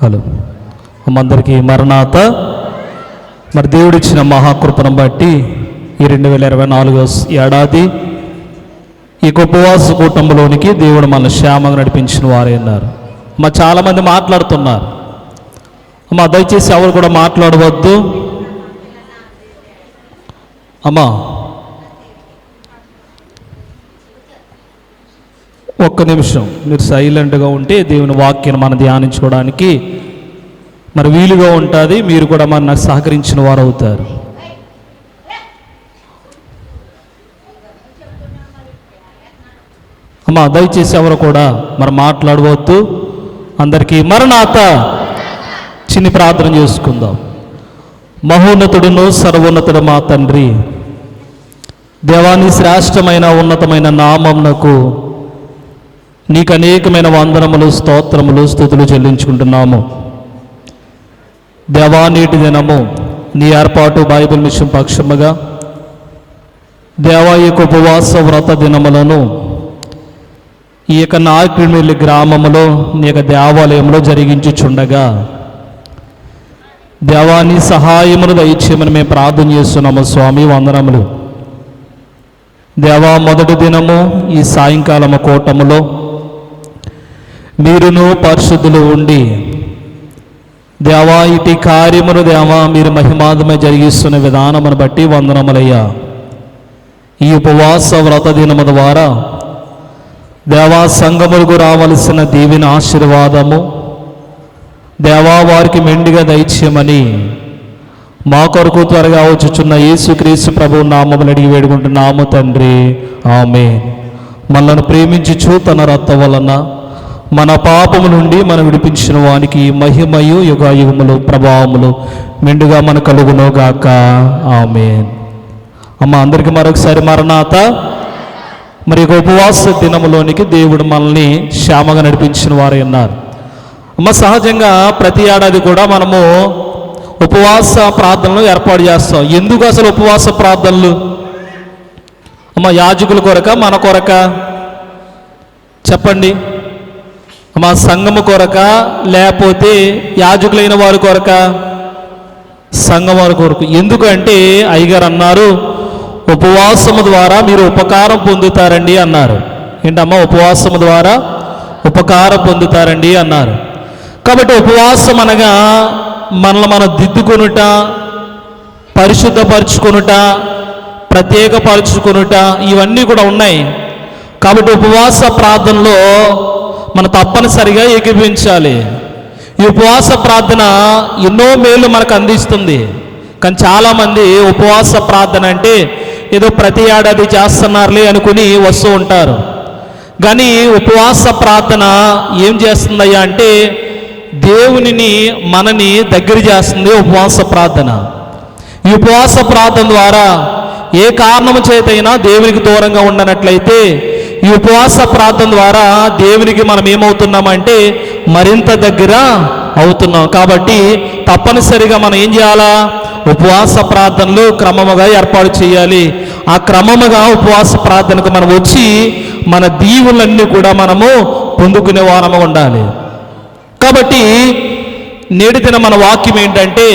Hello అందరికీ మరణాత. మరి దేవుడిచ్చిన మహాకృపను బట్టి ఈ 2024 ఏడాది ఈ ఉపవాస కూటంలోనికి దేవుడు మన క్షేమంగా నడిపించిన వారే ఉన్నారు. చాలామంది మాట్లాడుతున్నారు. దయచేసి ఎవరు కూడా మాట్లాడవద్దు. ఒక్క నిమిషం మీరు సైలెంట్గా ఉంటే దేవుని వాక్యాన్ని మనం ధ్యానించుకోవడానికి మరి వీలుగా ఉంటుంది. మీరు కూడా మరి నాకు సహకరించిన వారు అవుతారు. దయచేసి ఎవరు కూడా మరి మాట్లాడవద్దు. అందరికీ మరణాత. చిన్ని ప్రార్థన చేసుకుందాం. మహోన్నతుడును సర్వోన్నతుడు మా తండ్రి, దేవాని శ్రేష్టమైన ఉన్నతమైన నామమునకు నీకు అనేకమైన వందనములు, స్తోత్రములు, స్తుతులు చెల్లించుకుంటున్నాము. దేవా, నేటి దినము నీ ఏర్పాటు బైబిల్ మిషన్ పక్షముగా దేవా ఈ యొక్క ఉపవాస వ్రత దినములను ఈ యొక్క నాయకుడిమిల్లి గ్రామములో నీ యొక్క దేవాలయంలో జరిగించుచుండగా దేవాని సహాయమును దయచేయమని మేము ప్రార్థన చేస్తున్నాము. స్వామి వందనములు. దేవా, మొదటి దినము ఈ సాయంకాలము కూటములో మీరును పరిశుద్ధులు ఉండి దేవా ఇటు కార్యమును దేవా మీరు మహిమాదమే జరిగిస్తున్న విధానమును బట్టి వందనములయ్యా. ఈ ఉపవాస వ్రత దినము ద్వారా దేవా సంఘములకు రావలసిన దీవెన ఆశీర్వాదము దేవా వారికి మెండుగా దయచేయమని మా కొరకు త్వరగా వచ్చుచున్న యేసుక్రీస్తు ప్రభువు నామములు అడిగి వేడుకుంటున్నాము తండ్రి, ఆమేన్. మనల్ని ప్రేమించుచు తన రక్తం వలన మన పాపము నుండి మనం విడిపించిన వానికి మహిమయు యుగాయుగములు ప్రభావములు మెండుగా మన కలుగును గాక, ఆమేన్. అందరికీ మరొకసారి మరణాత. మరి ఉపవాస దినములోనికి దేవుడు మనల్ని క్షేమంగా నడిపించిన వారే ఉన్నారు. సహజంగా ప్రతి ఏడాది కూడా మనము ఉపవాస ప్రార్థనలు ఏర్పాటు చేస్తాం. ఎందుకు అసలు ఉపవాస ప్రార్థనలు? యాజకుల కొరక, మన కొరక? చెప్పండి. సంఘము కొరక, లేకపోతే యాజకులైన వారి కొరక? సంఘం వారి కొరకు. ఎందుకంటే అయ్యగారు అన్నారు, ఉపవాసము ద్వారా మీరు ఉపకారం పొందుతారండి అన్నారు. ఏంటమ్మా? ఉపవాసము ద్వారా ఉపకారం పొందుతారండి అన్నారు. కాబట్టి ఉపవాసం అనగా మనల్ని మనం దిద్దుకొనుట, పరిశుద్ధపరచుకొనుట, ప్రత్యేకపరచుకొనుట, ఇవన్నీ కూడా ఉన్నాయి. కాబట్టి ఉపవాస ప్రార్థనలో మనం తప్పనిసరిగా ఏకీభవించాలి. ఈ ఉపవాస ప్రార్థన ఎన్నో మేలు మనకు అందిస్తుంది. కానీ చాలామంది ఉపవాస ప్రార్థన అంటే ఏదో ప్రతి ఏడాది చేస్తున్నారులే అనుకుని వస్తూ ఉంటారు. కానీ ఉపవాస ప్రార్థన ఏం చేస్తుందయ్యా అంటే దేవునిని మనని దగ్గర చేస్తుంది ఉపవాస ప్రార్థన. ఈ ఉపవాస ప్రార్థన ద్వారా ఏ కారణము చేతైనా దేవునికి దూరంగా ఉండనట్లయితే ఈ ఉపవాస ప్రార్థన ద్వారా దేవునికి మనం ఏమవుతున్నామంటే మరింత దగ్గర అవుతున్నాం. కాబట్టి తప్పనిసరిగా మనం ఏం చేయాలా? ఉపవాస ప్రార్థనలు క్రమముగా ఏర్పాటు చేయాలి. ఆ క్రమముగా ఉపవాస ప్రార్థనకు మనం వచ్చి మన దీవులన్నీ కూడా మనము పొందుకునే వారము ఉండాలి. కాబట్టి నేటి దిన మన వాక్యం ఏంటంటే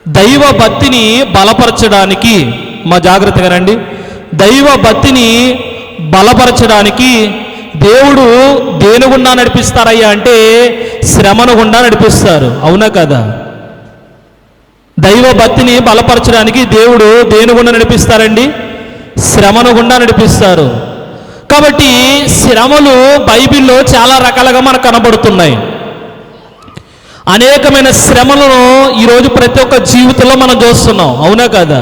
దైవ భక్తిని బలపరచడానికి, జాగ్రత్తగా రండి, దైవ భక్తిని బలపరచడానికి దేవుడు దేని గుండా నడిపిస్తారయ్యా అంటే శ్రమను గుండా నడిపిస్తారు. అవునా కదా? దైవ భక్తిని బలపరచడానికి దేవుడు దేని గుండా నడిపిస్తారండి? శ్రమను గుండా నడిపిస్తారు. కాబట్టి శ్రమలు బైబిల్లో చాలా రకాలుగా మనకు కనబడుతున్నాయి. అనేకమైన శ్రమలను ఈరోజు ప్రతి ఒక్క జీవితంలో మనం చూస్తున్నాం. అవునా కదా?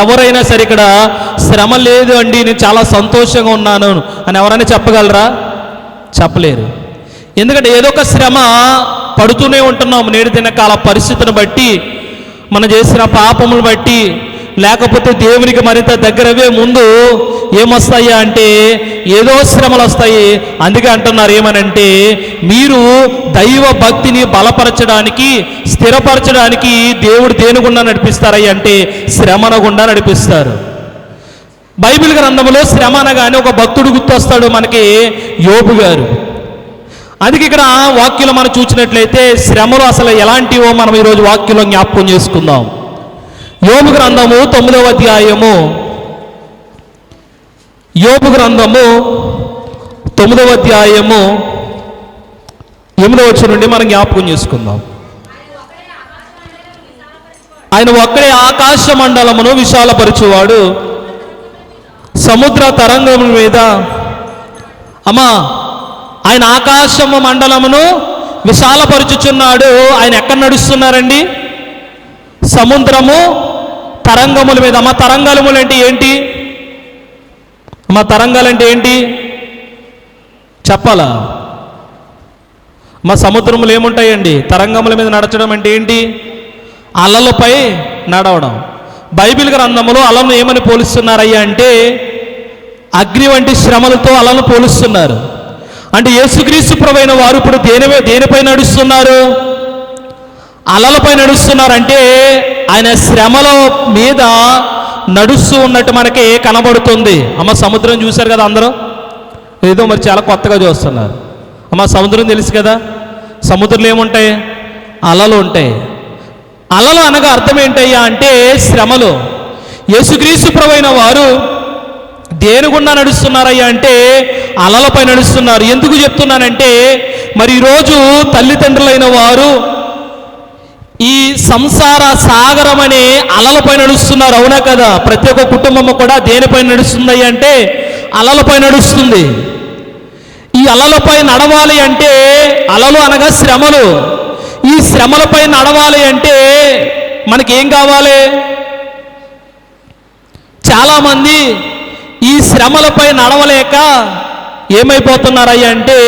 ఎవరైనా సరే ఇక్కడ శ్రమ లేదు అండి, నేను చాలా సంతోషంగా ఉన్నాను అని ఎవరైనా చెప్పగలరా? చెప్పలేరు. ఎందుకంటే ఏదో ఒక శ్రమ పడుతూనే ఉంటున్నాం. నేడు దినకాల పరిస్థితిని బట్టి, మనం చేసిన పాపములు బట్టి, లేకపోతే దేవునికి మరింత దగ్గరవే ముందు ఏమొస్తాయా అంటే ఏదో శ్రమలు వస్తాయి. అందుకే అంటున్నారు ఏమనంటే మీరు దైవ భక్తిని బలపరచడానికి, స్థిరపరచడానికి దేవుడు దేని గుండా నడిపిస్తారయ్య అంటే శ్రమను గుండా నడిపిస్తారు. బైబిల్ గ్రంథంలో శ్రమ అనగానే ఒక భక్తుడు గుర్తొస్తాడు మనకి, యోబు గారు. అందుకే ఇక్కడ వాక్యంలో మనం చూసినట్లయితే శ్రమలు అసలు ఎలాంటివో మనం ఈరోజు వాక్యంలో జ్ఞాపకం చేసుకుందాం. యోబు గ్రంథము 9వ అధ్యాయము, యోబు గ్రంథము 9వ అధ్యాయము 8వ వచనం నుండి మనం జ్ఞాపకం చేసుకుందాం. ఆయన ఒక్కడే ఆకాశ మండలమును విశాలపరచువాడు, సముద్ర తరంగముల మీద. అమ్మా, ఆయన ఆకాశము మండలమును విశాలపరుచుచున్నాడు. ఆయన ఎక్కడ నడుస్తున్నారండి? సముద్రము తరంగముల మీద. అమ్మ, తరంగములు అంటే ఏంటి? అమ్మ, తరంగాలు అంటే ఏంటి చెప్పాలా? మా సముద్రములు ఏముంటాయండి? తరంగముల మీద నడచడం అంటే ఏంటి? అలలపై నడవడం. బైబిల్ గ్రంథములో అలను ఏమని పోలుస్తున్నారయ్యా అంటే అగ్ని వంటి శ్రమలతో అలను పోలుస్తున్నారు. అంటే యేసుక్రీస్తు ప్రభువైన వారు ఇప్పుడు దేనిపై నడుస్తున్నారు? అలలపై నడుస్తున్నారు. అంటే ఆయన శ్రమల మీద నడుస్తూ ఉన్నట్టు మనకి కనబడుతుంది. అమ్మ, సముద్రం చూశారు కదా అందరూ? ఏదో మరి చాలా కొత్తగా చూస్తున్నారు. అమ్మ, సముద్రం తెలుసు కదా? సముద్రంలో ఏముంటాయి? అలలు ఉంటాయి. అలలు అనగా అర్థం ఏంటయ్యా అంటే శ్రమలు. యేసుక్రీస్తు ప్రభువైన వారు దేని గుండా నడుస్తున్నారయ్యా అంటే అలలపై నడుస్తున్నారు. ఎందుకు చెప్తున్నానంటే మరి ఈరోజు తల్లిదండ్రులైన వారు ఈ సంసార సాగరం అనే అలలపై నడుస్తున్నారు. అవునా కదా? ప్రతి ఒక్క కుటుంబము కూడా దేనిపై నడుస్తుంది అంటే అలలపై నడుస్తుంది. ఈ అలలపై నడవాలి అంటే, అలలు అనగా శ్రమలు, ఈ శ్రమలపై నడవాలి అంటే మనకేం కావాలి? చాలామంది ఈ శ్రమలపై నడవలేక ఏమైపోతున్నారయ్యా అంటే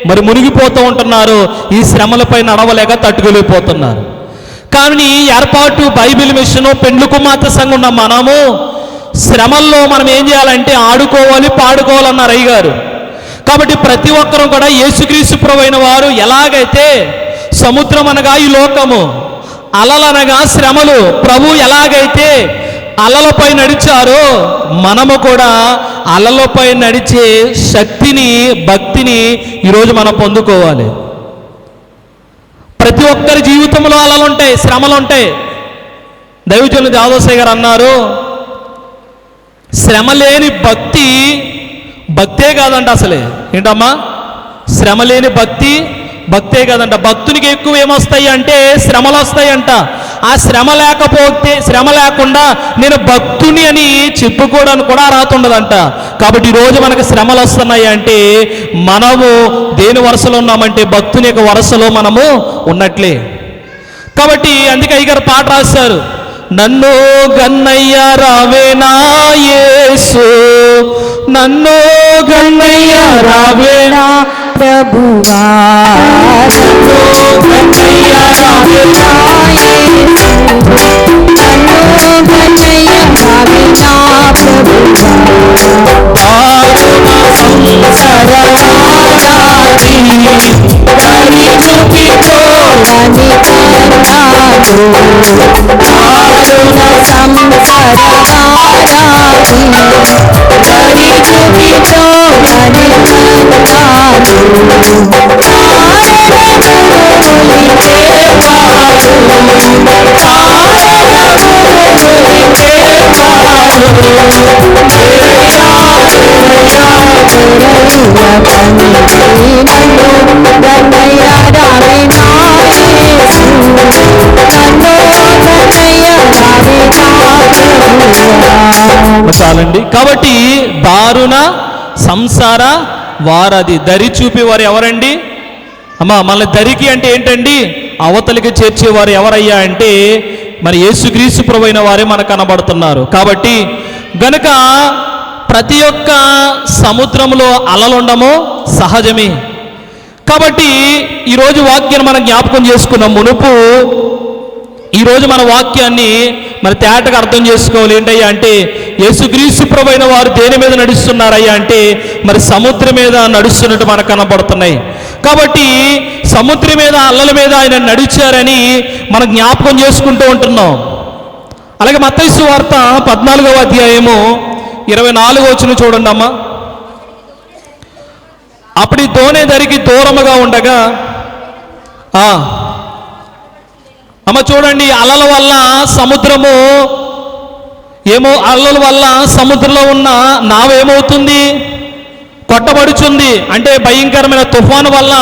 మరి మునిగిపోతూ ఉంటున్నారు. ఈ శ్రమలపై నడవలేక తట్టుకోలేకపోతున్నారు. కానీ ఏర్పాటు బైబిల్ మిషన్ పెండ్లు కుమార్తె సంఘం ఉన్న మనము శ్రమల్లో మనం ఏం చేయాలంటే ఆడుకోవాలి, పాడుకోవాలన్నారు అయ్యగారు. కాబట్టి ప్రతి ఒక్కరూ కూడా యేసుక్రీస్తు ప్రభువైన వారు ఎలాగైతే సముద్రం అనగా ఈ లోకము, అలలనగా శ్రమలు, ప్రభు ఎలాగైతే అలలపై నడిచారో మనము కూడా అలలపై నడిచే శక్తిని, భక్తిని ఈరోజు మనం పొందుకోవాలి. ప్రతి ఒక్కరి జీవితంలో అలలు ఉంటాయి, శ్రమలు ఉంటాయి. దైవజనులు జాదోసయ్య గారు అన్నారు, శ్రమ లేని భక్తి భక్తే కాదంట. అసలే ఏంటమ్మా? శ్రమ లేని భక్తి భక్తే కాదంట. భక్తునికి ఎక్కువ ఏమొస్తాయి అంటే శ్రమలు వస్తాయంట. ఆ శ్రమ లేకుండా నేను భక్తుని అని చెప్పుకోవడానికి కూడా అర్హత ఉండదంట. కాబట్టి ఈరోజు మనకు శ్రమలు వస్తున్నాయి అంటే మనము దేని వరుసలో ఉన్నామంటే భక్తుని యొక్క వరుసలో మనము ఉన్నట్లే. కాబట్టి అందుకే అయ్యగారు పాట రాశారు, నన్ను గన్నయ్య రావేనా యేసు, నన్ను గన్నయ్య రావేనా ప్రభువా, నన్ను గన్నయ్య రావేనా యేసు, నన్ను గన్నయ్య రావేనా ప్రభువా, దారుణ సంసారవాదాని దరి చూపితో అని చాలండి. కాబట్టి దారుణ సంసార వారది దరి చూపి వారు ఎవరండి? అమ్మా, మన దరికి అంటే ఏంటండి? అవతలికి చేర్చేవారు ఎవరయ్యా అంటే మరి యేసుక్రీస్తు ప్రభువైన వారే మనకు కనబడుతున్నారు. కాబట్టి గనుక ప్రతి ఒక్క సముద్రంలో అలలుండము సహజమే. కాబట్టి ఈరోజు వాక్యాన్ని మనం జ్ఞాపకం చేసుకున్న మునుపు ఈరోజు మన వాక్యాన్ని మరి తేటగా అర్థం చేసుకోవాలి. ఏంటయ్యా అంటే యేసుక్రీస్తు ప్రభువైన వారు దేని మీద నడుస్తున్నారయ్యా అంటే మరి సముద్రం మీద నడుస్తున్నట్టు మనకు కనబడుతున్నాయి. కాబట్టి సముద్రం మీద అల్లల మీద ఆయన నడిచారని మనం జ్ఞాపకం చేసుకుంటూ ఉంటున్నాం. అలాగే మత్తయి సువార్త 14వ అధ్యాయము 24వ వచనం చూడండి అమ్మా. అప్పుడు ఈ దోణి ధరికి దూరముగా ఉండగా అమ్మ చూడండి, అలల వల్ల సముద్రము అలల వల్ల సముద్రంలో ఉన్న నావ ఏమవుతుంది? కొట్టబడుచుంది. అంటే భయంకరమైన తుఫాను వల్ల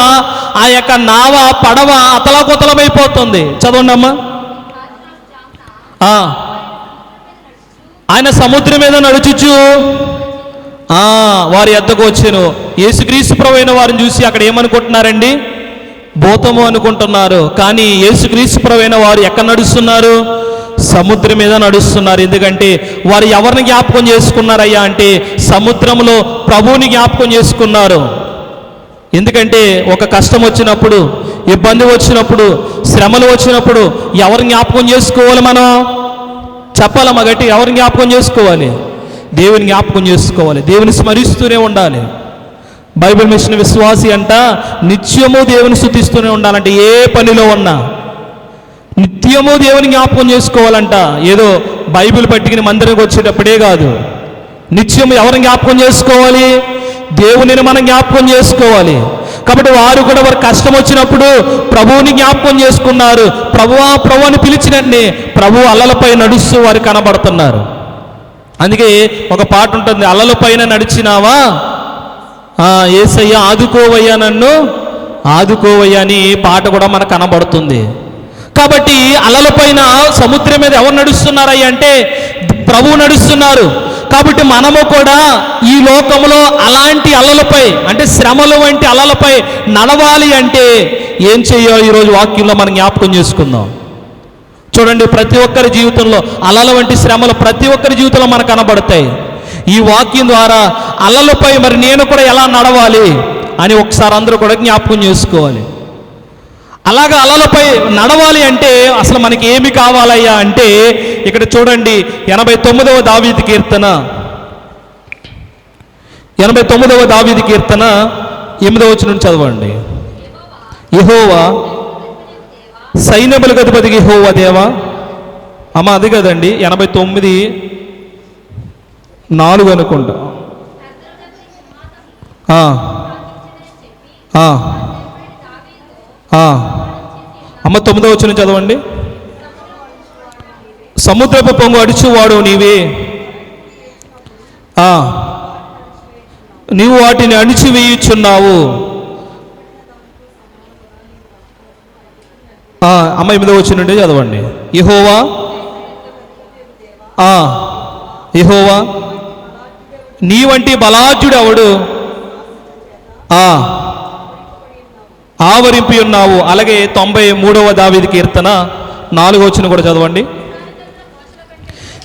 ఆ యొక్క నావ పడవ అతలాకుతలమైపోతుంది. చదవండి అమ్మా. ఆయన సముద్రం మీద నడుచుచు వారి ఎద్దకు వచ్చాను. యేసుక్రీస్తు ప్రభువైన వారిని చూసి అక్కడ ఏమనుకుంటున్నారండి? భూతము అనుకుంటున్నారు. కానీ యేసుక్రీస్తు ప్రభువైన వారు ఎక్కడ నడుస్తున్నారు? సముద్రం మీద నడుస్తున్నారు. ఎందుకంటే వారు ఎవరిని జ్ఞాపకం చేసుకున్నారయ్యా అంటే సముద్రంలో ప్రభువుని జ్ఞాపకం చేసుకున్నారు. ఎందుకంటే ఒక కష్టం వచ్చినప్పుడు, ఇబ్బంది వచ్చినప్పుడు, శ్రమలు వచ్చినప్పుడు ఎవరిని జ్ఞాపకం చేసుకోవాలి? మనం చెప్పాలమ్మా గట్టి. ఎవరిని జ్ఞాపకం చేసుకోవాలి? దేవుని జ్ఞాపకం చేసుకోవాలి. దేవుని స్మరిస్తూనే ఉండాలి. బైబిల్ మిషన్ విశ్వాసి అంట నిత్యము దేవుని స్తుతిస్తూనే ఉండాలంటే ఏ పనిలో ఉన్నా నిత్యము దేవుని జ్ఞాపకం చేసుకోవాలంట. ఏదో బైబిల్ పట్టుకుని మందిరానికి వచ్చేటప్పుడే కాదు, నిత్యం ఎవరిని జ్ఞాపకం చేసుకోవాలి? దేవునిని మనం జ్ఞాపకం చేసుకోవాలి. కాబట్టి వారు కూడా వారి కష్టం వచ్చినప్పుడు ప్రభువుని జ్ఞాపకం చేసుకున్నారు. ప్రభువా ప్రభు అని పిలిచినట్టే ప్రభు అలలపై నడుస్తూ వారు కనబడుతున్నారు. అందుకే ఒక పాట ఉంటుంది, అలలపైన నడిచినావా యేసయ్య ఆదుకోవయ్యా, నన్ను ఆదుకోవయ్యా అని పాట కూడా మనకు కనబడుతుంది. కాబట్టి అలలపైన సముద్రం మీద ఎవరు నడుస్తున్నారయ్యా అంటే ప్రభువు నడుస్తున్నారు. కాబట్టి మనము కూడా ఈ లోకంలో అలాంటి అలలపై అంటే శ్రమలు వంటి అలలపై నడవాలి అంటే ఏం చెయ్యాలి? ఈరోజు వాక్యంలో మనం జ్ఞాపకం చేసుకుందాం. చూడండి, ప్రతి ఒక్కరి జీవితంలో అలల వంటి శ్రమలు ప్రతి ఒక్కరి జీవితంలో మనకు కనబడతాయి. ఈ వాక్యం ద్వారా అలలపై మరి నేను కూడా ఎలా నడవాలి అని ఒకసారి అందరూ కూడా జ్ఞాపకం చేసుకోవాలి. అలాగా అలలపై నడవాలి అంటే అసలు మనకి ఏమి కావాలయ్యా అంటే ఇక్కడ చూడండి 89వ దావీదు కీర్తన 8వ వచనం చదవండి. యెహోవా సైన్యములకు అధిపతి యెహోవా దేవా. అమ్మ అది కదండి 89:4 అనుకుంటా. అమ్మ 9వ వచనం చదవండి. సముద్రపు పొంగు అడిచువాడు నీవే, నీవు వాటిని అణిచివేయుచున్నావు. అమ్మ 8వ వచనం నుండి చదవండి. యెహోవా యెహోవా నీ వంటి బలాఢ్యుడు ఎవడు ఆవరింపి ఉన్నావు. అలాగే 93వ దావీదు కీర్తన 4వ వచనం కూడా చదవండి.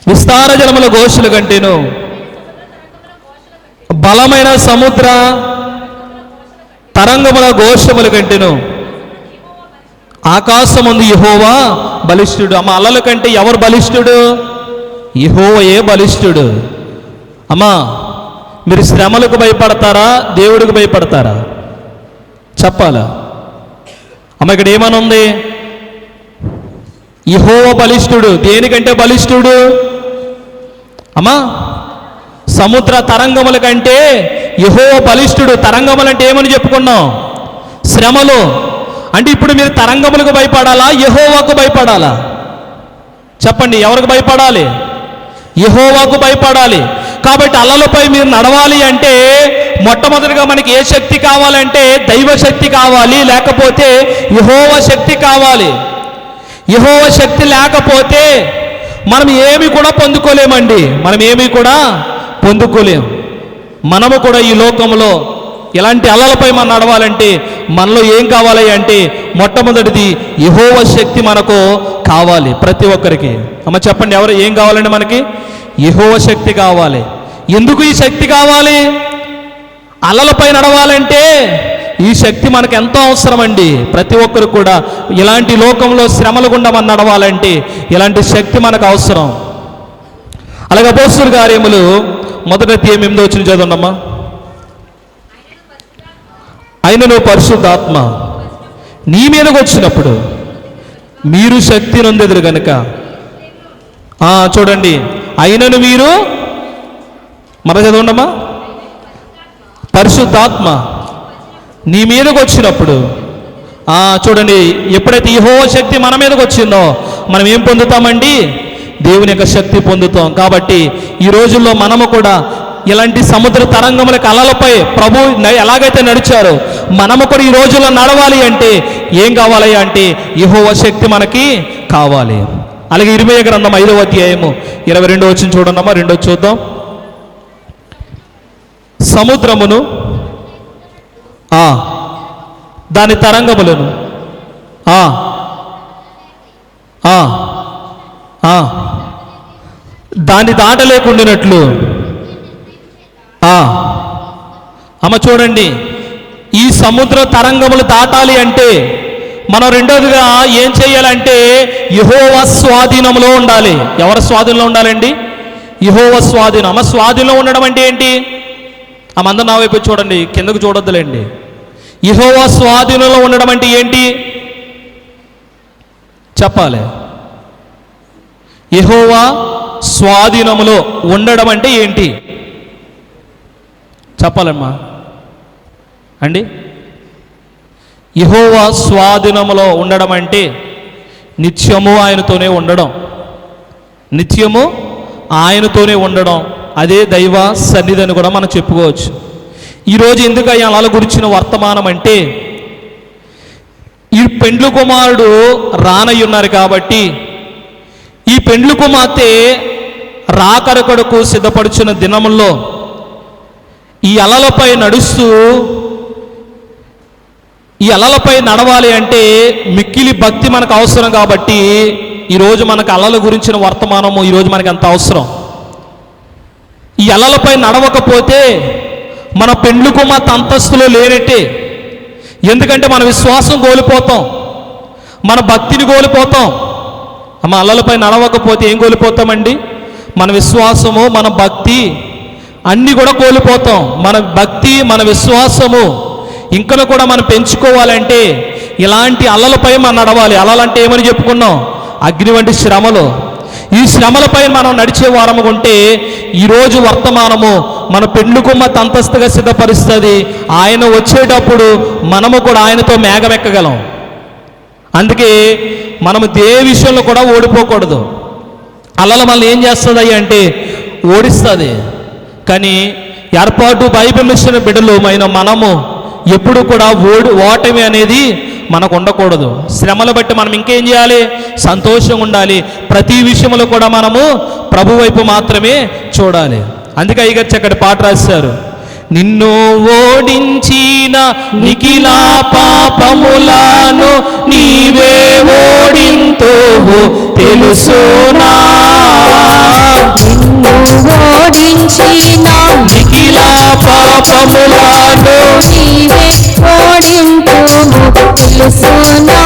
విస్తార జలముల ఘోషల కంటేను బలమైన సముద్ర తరంగముల ఘోషముల కంటేను ఆకాశమందు యెహోవా బలిష్ఠుడు. అమ్మ అలల కంటే ఎవరు బలిష్ఠుడు? యెహోవాయే బలిష్ఠుడు. అమ్మా మీరు శ్రమలకు భయపడతారా? దేవుడికి భయపడతారా? చెప్పాలా అమ్మ? ఇక్కడ ఏమనుంది? యెహోవా బలిష్ఠుడు. దేనికంటే బలిష్ఠుడు? అమ్మా సముద్ర తరంగముల కంటే యెహోవా బలిష్ఠుడు. తరంగములు అంటే ఏమని చెప్పుకున్నాం? శ్రమలు. అంటే ఇప్పుడు మీరు తరంగములకు భయపడాలా? యెహోవాకు భయపడాలా? చెప్పండి, ఎవరికి భయపడాలి? యెహోవాకు భయపడాలి. కాబట్టి అలలపై మీరు నడవాలి అంటే మొట్టమొదటిగా మనకి ఏ శక్తి కావాలంటే దైవ శక్తి కావాలి, లేకపోతే యెహోవా శక్తి కావాలి. యెహోవా శక్తి లేకపోతే మనం ఏమి కూడా పొందుకోలేమండి. మనం ఏమి కూడా పొందుకోలేం. మనము కూడా ఈ లోకంలో ఇలాంటి అలలపై మనం నడవాలంటే మనలో ఏం కావాలి అంటే మొట్టమొదటిది యెహోవా శక్తి మనకు కావాలి ప్రతి ఒక్కరికి. అమ్మ చెప్పండి, ఎవరు ఏం కావాలండి? మనకి యెహోవా శక్తి కావాలి. ఎందుకు ఈ శక్తి కావాలి? అలలపై నడవాలంటే ఈ శక్తి మనకు ఎంతో అవసరం అండి. ప్రతి ఒక్కరు కూడా ఇలాంటి లోకంలో శ్రమల గుండా మనం నడవాలంటే ఇలాంటి శక్తి మనకు అవసరం. అలాగే అపోస్తలుల కార్యములు 1వ అధ్యాయం 8వ వచనం చదవండమ్మా. అయినను పరిశుద్ధాత్మ నీ మీదకు వచ్చినప్పుడు మీరు శక్తి నొందెదరు గనుక. చూడండి, అయినను మీరు మరో చదవండమ్మా. పరిశుద్ధాత్మ నీ మీదకి వచ్చినప్పుడు చూడండి, ఎప్పుడైతే యెహోవా శక్తి మన మీదకి వచ్చిందో మనం ఏం పొందుతామండి? దేవుని యొక్క శక్తి పొందుతాం. కాబట్టి ఈ రోజుల్లో మనము కూడా ఇలాంటి సముద్ర తరంగములకు అలలపై ప్రభు ఎలాగైతే నడిచారో మనము కూడా ఈ రోజుల్లో నడవాలి అంటే ఏం కావాలి అంటే యెహోవా శక్తి మనకి కావాలి. అలాగే ఇర్మీయా గ్రంథం 5వ అధ్యాయము 22వ వచనం చూడండమ్మా. 2వ చూద్దాం. సముద్రమును దాని తరంగములను దాన్ని దాటలేకుండినట్లు అమ్మ చూడండి, ఈ సముద్ర తరంగములు దాటాలి అంటే మనం రెండోదిగా ఏం చేయాలంటే యెహోవా స్వాధీనంలో ఉండాలి. ఎవరి స్వాధీనంలో ఉండాలండి? యెహోవా స్వాధీనం. అమ్మ స్వాధీనంలో ఉండడం అంటే ఏంటి? అందరూ నా వైపు చూడండి, కిందకు చూడొద్దులేండి. యెహోవా స్వాధీనంలో ఉండడం అంటే ఏంటి చెప్పాలి. యెహోవా స్వాధీనములో ఉండడం అంటే ఏంటి చెప్పాలమ్మా అండి. యెహోవా స్వాధీనములో ఉండడం అంటే నిత్యము ఆయనతోనే ఉండడం, నిత్యము ఆయనతోనే ఉండడం. అదే దైవ సన్నిధిని కూడా మనం చెప్పుకోవచ్చు. ఈరోజు ఎందుకు అలా గురించిన వర్తమానం అంటే ఈ పెండ్లు కుమారుడు రానయ్యున్నారు కాబట్టి ఈ పెండ్లు కుమార్తె రాకడకొరకు సిద్ధపడుచున్న దినముల్లో ఈ అలలపై నడుస్తూ ఈ అలలపై నడవాలి అంటే మిక్కిలి భక్తి మనకు అవసరం. కాబట్టి ఈరోజు మనకు అలల గురించిన వర్తమానము ఈరోజు మనకు ఎంత అవసరం. ఈ అలలపై నడవకపోతే మన పెండ్లు కుమార్తె అంతస్తులో లేనట్టే. ఎందుకంటే మన విశ్వాసం కోల్పోతాం, మన భక్తిని కోల్పోతాం. అలలపై నడవకపోతే ఏం కోల్పోతామండి? మన విశ్వాసము, మన భక్తి అన్నీ కూడా కోల్పోతాం. మన భక్తి, మన విశ్వాసము ఇంకను కూడా మనం పెంచుకోవాలంటే ఇలాంటి అలలపై మనం నడవాలి. అలలంటే ఏమని చెప్పుకున్నాం? అగ్ని వంటి శ్రమలు. ఈ శ్రమలపై మనం నడిచే వారము ఉంటే ఈరోజు వర్తమానము మన పెండ్లు కుమార్తె అంతస్తుగా సిద్ధపరుస్తుంది. ఆయన వచ్చేటప్పుడు మనము కూడా ఆయనతో మేఘమెక్కగలం. అందుకే మనము ఏ విషయంలో కూడా ఓడిపోకూడదు. అలలు మనల్ని ఏం చేస్తుంది అంటే ఓడిస్తుంది. కానీ ఏర్పాటు బైబిల్ మిషన్ బిడ్డలు అయిన మనము ఎప్పుడు కూడా ఓటమి అనేది మనకు ఉండకూడదు. శ్రమలు బట్టి మనం ఇంకేం చేయాలి? సంతోషంగా ఉండాలి. ప్రతి విషయంలో కూడా మనము ప్రభు వైపు మాత్రమే చూడాలి. అందుకే అయ్యగారు చక్కటి పాట రాశారు. నిన్ను ఓడించిన నిఖిల పాపములను నీవే ఓడింతువు తెలుసునా. నిన్ను ఓడించిన నిఖిల పాపములను నీవే ఓడింతువు తెలుసునా.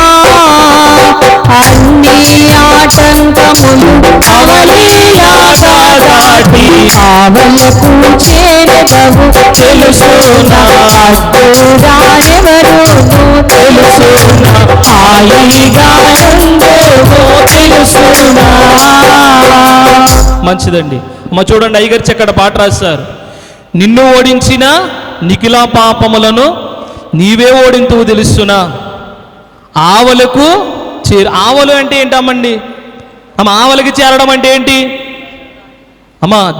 అన్ని ఆటంకములు అవలీలాగా దాటి ఆవలకు చేరదవు తెలుసునా. అడ్డురారెవరు తెలుసునా. హాయిగా ఉండేవో తెలుసునా. మంచిదండి చూడండి, అయ్యగారు చక్కటి పాట రాశారు. నిన్ను ఓడించిన నిఖిల పాపములను నీవే ఓడింతువు తెలుసునా. ఆవలకు ఆవలు అంటే ఏంటమ్మండి? ఆవలకి చేరడం అంటే ఏంటి?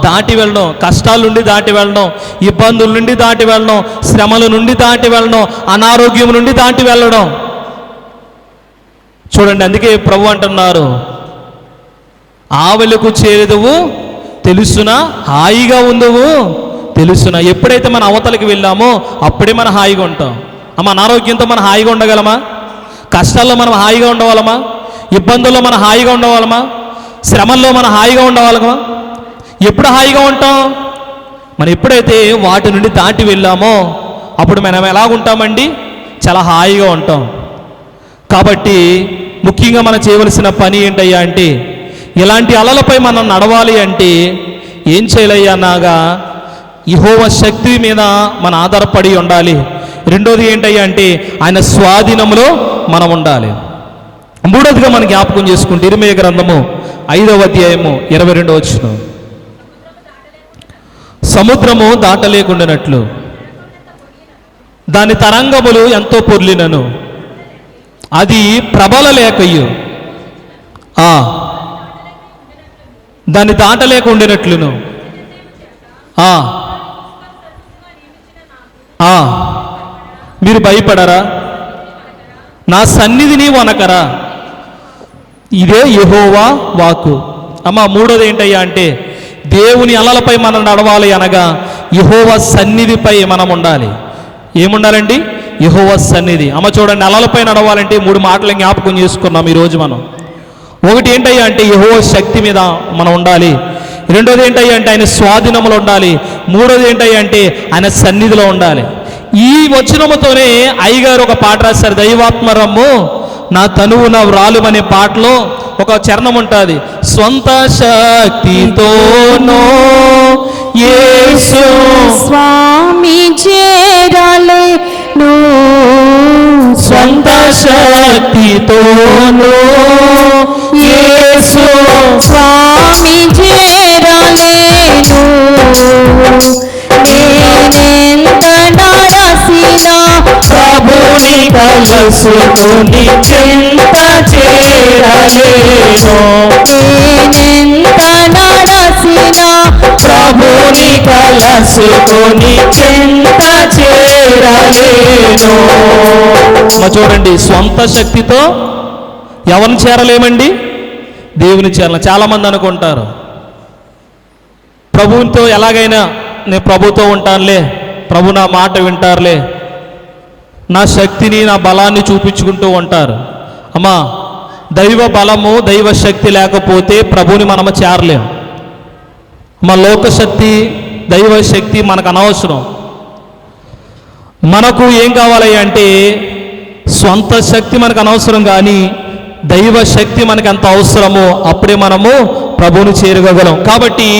దాటి వెళ్ళడం, కష్టాల నుండి దాటి వెళ్ళడం, ఇబ్బందుల నుండి దాటి వెళ్ళడం, శ్రమల నుండి దాటి వెళ్ళడం, అనారోగ్యం నుండి దాటి వెళ్ళడం. చూడండి, అందుకే ప్రభు అంటున్నారు, ఆవలకు చేరుదువు తెలుసునా, హాయిగా ఉందువు తెలుసునా. ఎప్పుడైతే మన అవతలకి వెళ్ళామో అప్పుడే మనం హాయిగా ఉంటాం. అనారోగ్యంతో మనం హాయిగా ఉండగలమా? కష్టాల్లో మనం హాయిగా ఉండవాలమా? ఇబ్బందుల్లో మనం హాయిగా ఉండవాలమా? శ్రమల్లో మనం హాయిగా ఉండవాలమా? ఎప్పుడు హాయిగా ఉంటాం? మనం ఎప్పుడైతే వాటి నుండి దాటి వెళ్ళామో అప్పుడు మనం ఎలాగుంటామండి? చాలా హాయిగా ఉంటాం. కాబట్టి ముఖ్యంగా మనం చేయవలసిన పని ఏంటయ్యా అంటే ఇలాంటి అలలపై మనం నడవాలి అంటే ఏం చేయాలయ్యా నాగా? యెహోవా శక్తి మీద మనం ఆధారపడి ఉండాలి. రెండోది ఏంటయ్యా అంటే ఆయన స్వాధీనంలో మనం ఉండాలి. మూడోదిగా మనం జ్ఞాపకం చేసుకుంటే ఇర్మీయా గ్రంథము 5వ అధ్యాయము 22వ వచనం. సముద్రము దాటలేకుండానట్లు దాని తరంగములు ఎంతో పొర్లినను, అది ప్రబల లేకయు దాన్ని దాటలేక ఉండినట్లును. మీరు భయపడరా? నా సన్నిధిని వనకరా? ఇదే యెహోవా వాక్కు. అమ్మ, మూడోది ఏంటయ్యా అంటే దేవుని అలలపై మనం నడవాలి అనగా యెహోవా సన్నిధిపై మనం ఉండాలి. ఏముండాలండి? యెహోవా సన్నిధి. అమ్మ చూడండి, అలలపై నడవాలంటే 3 మాటలు జ్ఞాపకం చేసుకున్నాం ఈరోజు మనం. ఒకటి ఏంటయ్యా అంటే యెహోవా శక్తి మీద మనం ఉండాలి. రెండోది ఏంటయ్యా అంటే ఆయన స్వాధీనంలో ఉండాలి. మూడోది ఏంటయ్యా అంటే ఆయన సన్నిధిలో ఉండాలి. ఈ వచనముతోనే అయ్యగారు ఒక పాట రాశారు, దైవాత్మరమ్ము నా తనువు నా వ్రాలు అనే పాటలో ఒక చరణం ఉంటుంది. స్వంత శక్తితోనో యేసు స్వామి చేరలేను, స్వంత శక్తితోనో యేసు స్వామి చేరలేను. నేనెంత నడసినా ప్రభుని కలుసుకుని చెంత చేరలేను. నేనెంత నడసినా ప్రభుని కలుసుకుని చెంత చేరలేను. చూడండి, స్వంత శక్తితో ఎవరిని చేరలేమండి? దేవుని చేరలేం. చాలామంది అనుకుంటారు ప్రభువుతో ఎలాగైనా నేను ప్రభుతో ఉంటానులే, ప్రభు నా మాట వింటారులే, నా శక్తిని నా బలాన్ని చూపించుకుంటూ ఉంటారు. అమ్మా, దైవ బలము దైవ శక్తి లేకపోతే ప్రభుని మనము చేరలేం. మా లోకశక్తి దైవ శక్తి మనకు అనవసరం. మనకు ఏం కావాలి అంటే స్వంత శక్తి మనకు అనవసరం, కానీ దైవ శక్తి మనకు ఎంత అవసరమో అప్పుడే మనము ప్రభువుని చేరుకోగలం. కాబట్టి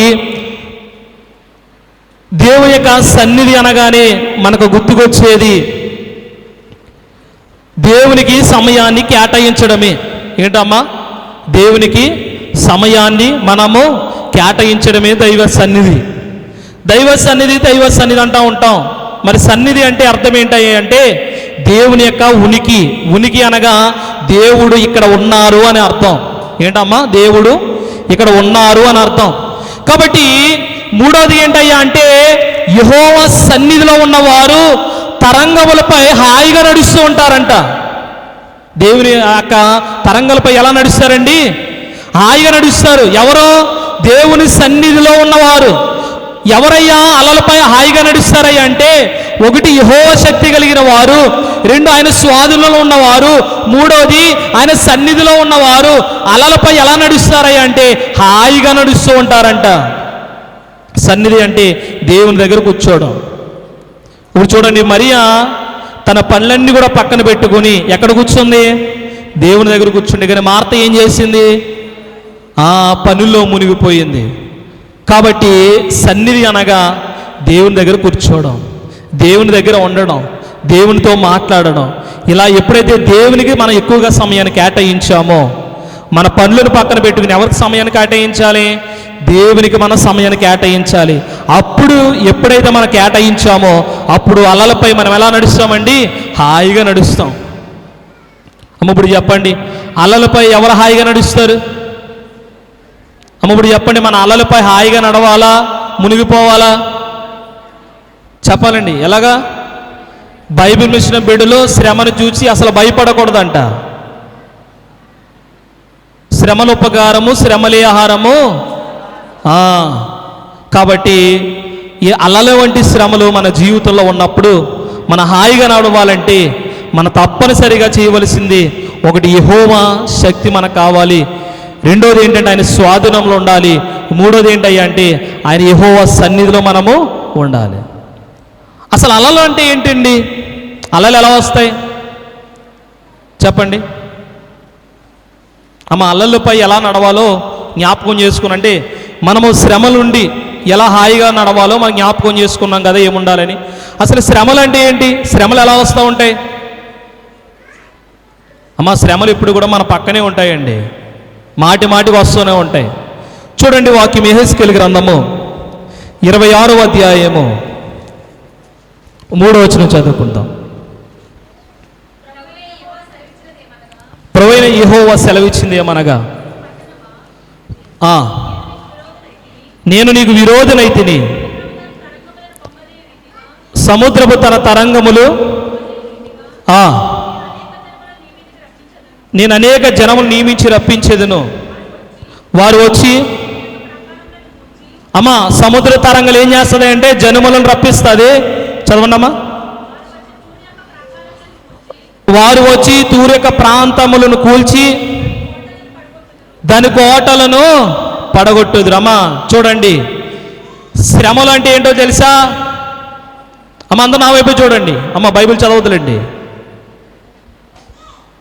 దేవుని యొక్క సన్నిధి అనగానే మనకు గుర్తుకొచ్చేది దేవునికి సమయాన్ని కేటాయించడమే. ఏంటమ్మా? దేవునికి సమయాన్ని మనము కేటాయించడమే దైవ సన్నిధి. దైవ సన్నిధి దైవ సన్నిధి అంటూ ఉంటాం. మరి సన్నిధి అంటే అర్థం ఏంటి అంటే దేవుని యొక్క ఉనికి. ఉనికి అనగా దేవుడు ఇక్కడ ఉన్నారు అని అర్థం. ఏంటమ్మా? దేవుడు ఇక్కడ ఉన్నారు అని అర్థం. కాబట్టి మూడోది ఏంటయ్యా అంటే యెహోవా సన్నిధిలో ఉన్నవారు తరంగములపై హాయిగా నడుస్తూ ఉంటారంట. దేవుని యొక్క తరంగలపై ఎలా నడుస్తారండి? హాయిగా నడుస్తారు. ఎవరో? దేవుని సన్నిధిలో ఉన్నవారు. ఎవరయ్యా అలలపై హాయిగా నడుస్తారయ్యా అంటే ఒకటి యెహోవా శక్తి కలిగిన వారు, రెండు ఆయన స్వాధీనంలో ఉన్నవారు, మూడోది ఆయన సన్నిధిలో ఉన్నవారు అలలపై ఎలా నడుస్తారయ్యా అంటే హాయిగా నడుస్తూ ఉంటారంట. సన్నిధి అంటే దేవుని దగ్గర కూర్చోవడం. ఇప్పుడు చూడండి, మరియా తన పనులన్నీ కూడా పక్కన పెట్టుకుని ఎక్కడ కూర్చుంది? దేవుని దగ్గర కూర్చుంది. కానీ మార్త ఏం చేసింది? ఆ పనుల్లో మునిగిపోయింది. కాబట్టి సన్నిధి అనగా దేవుని దగ్గర కూర్చోవడం, దేవుని దగ్గర ఉండడం, దేవునితో మాట్లాడడం. ఇలా ఎప్పుడైతే దేవునికి మనం ఎక్కువగా సమయాన్ని కేటాయించామో, మన పనులను పక్కన పెట్టుకుని ఎవరికి సమయాన్ని కేటాయించాలి? దేవునికి మన సమయాన్ని కేటాయించాలి. అప్పుడు ఎప్పుడైతే మనం కేటాయించామో అప్పుడు అలలపై మనం ఎలా నడుస్తామండి? హాయిగా నడుస్తాం. అమ్మ ఇప్పుడు చెప్పండి, అలలపై ఎవరు హాయిగా నడుస్తారు? అమ్మ ఇప్పుడు చెప్పండి, మన అలలపై హాయిగా నడవాలా, మునిగిపోవాలా? చెప్పాలండి. ఎలాగా? బైబిల్ మిషన్ బిడ్డలు శ్రమను చూసి అసలు భయపడకూడదంట. శ్రమల ఉపకారము శ్రమలే ఆహారము. కాబట్టి ఈ అలల వంటి శ్రమలు మన జీవితంలో ఉన్నప్పుడు మన హాయిగా నడవాలంటే మన తప్పనిసరిగా చేయవలసింది ఒకటి యెహోవా శక్తి మనకు కావాలి, రెండోది ఏంటంటే ఆయన స్వాధీనంలో ఉండాలి, మూడోది ఏంటయ్యా అంటే ఆయన యెహోవా సన్నిధిలో మనము ఉండాలి. అసలు అలలు అంటే ఏంటండి? అలలు ఎలా వస్తాయి చెప్పండి అమ్మ. అలలపై ఎలా నడవాలో జ్ఞాపకం చేసుకునంటే మనము శ్రమలుండి ఎలా హాయిగా నడవాలో మనం జ్ఞాపకం చేసుకున్నాం కదా ఏముండాలని. అసలు శ్రమలు అంటే ఏంటి? శ్రమలు ఎలా వస్తూ ఉంటాయి అమ్మ? శ్రమలు ఇప్పుడు కూడా మన పక్కనే ఉంటాయండి, మాటి మాటికి వస్తూనే ఉంటాయి. చూడండి, వాక్యం యెహెజ్కేలు గ్రంథము 26వ అధ్యాయము 3వ వచనం చదువుకుందాం. ప్రభువైన యెహోవా సెలవిచ్చింది ఏమనగా, నేను నీకు విరోధులైతిని, సముద్రపు తన తరంగములు నేను అనేక జనములు నియమించి రప్పించేదను. వారు వచ్చి సముద్ర తరంగలు ఏం చేస్తుంది అంటే జనములను రప్పిస్తుంది. చదవండమ్మా. వారు వచ్చి తూరు యొక్క ప్రాంతములను కూల్చి దాని కోటలను పడగొట్టుదురమ్మా. చూడండి, శ్రమలు అంటే ఏంటో తెలుసా? అందరూ నా వైపు చూడండి. బైబిల్ చదవదులండి.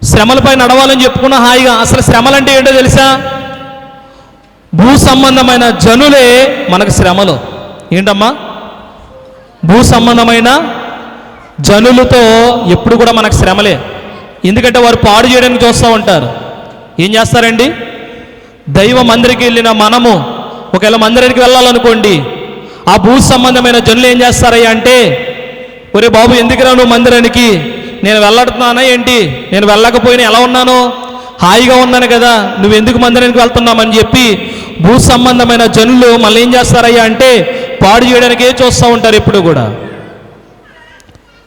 శ్రమలపై నడవాలని చెప్పుకున్న హాయిగా, అసలు శ్రమలు అంటే ఏంటో తెలుసా? భూ సంబంధమైన జనులే మనకు శ్రమలు. ఏంటమ్మా? భూ సంబంధమైన జనులతో ఎప్పుడు కూడా మనకు శ్రమలే. ఎందుకంటే వారు పాడు చేయడానికి చూస్తూ ఉంటారు. ఏం చేస్తారండి? దైవ మందిరికి వెళ్ళిన మనము ఒకవేళ మందిరానికి వెళ్ళాలనుకోండి, ఆ భూ సంబంధమైన జనులు ఏం చేస్తారయ్యా అంటే, ఒరే బాబు ఎందుకురా నువ్వు మందిరానికి? నేను వెళ్ళడుతున్నానా ఏంటి? నేను వెళ్ళకపోయినా ఎలా ఉన్నాను? హాయిగా ఉన్నాను కదా, నువ్వు ఎందుకు మందిరానికి వెళ్తున్నామని చెప్పి భూ సంబంధమైన జనులు మళ్ళీ ఏం చేస్తారయ్యా అంటే పాడు చేయడానికే చూస్తూ ఉంటారు ఎప్పుడు కూడా.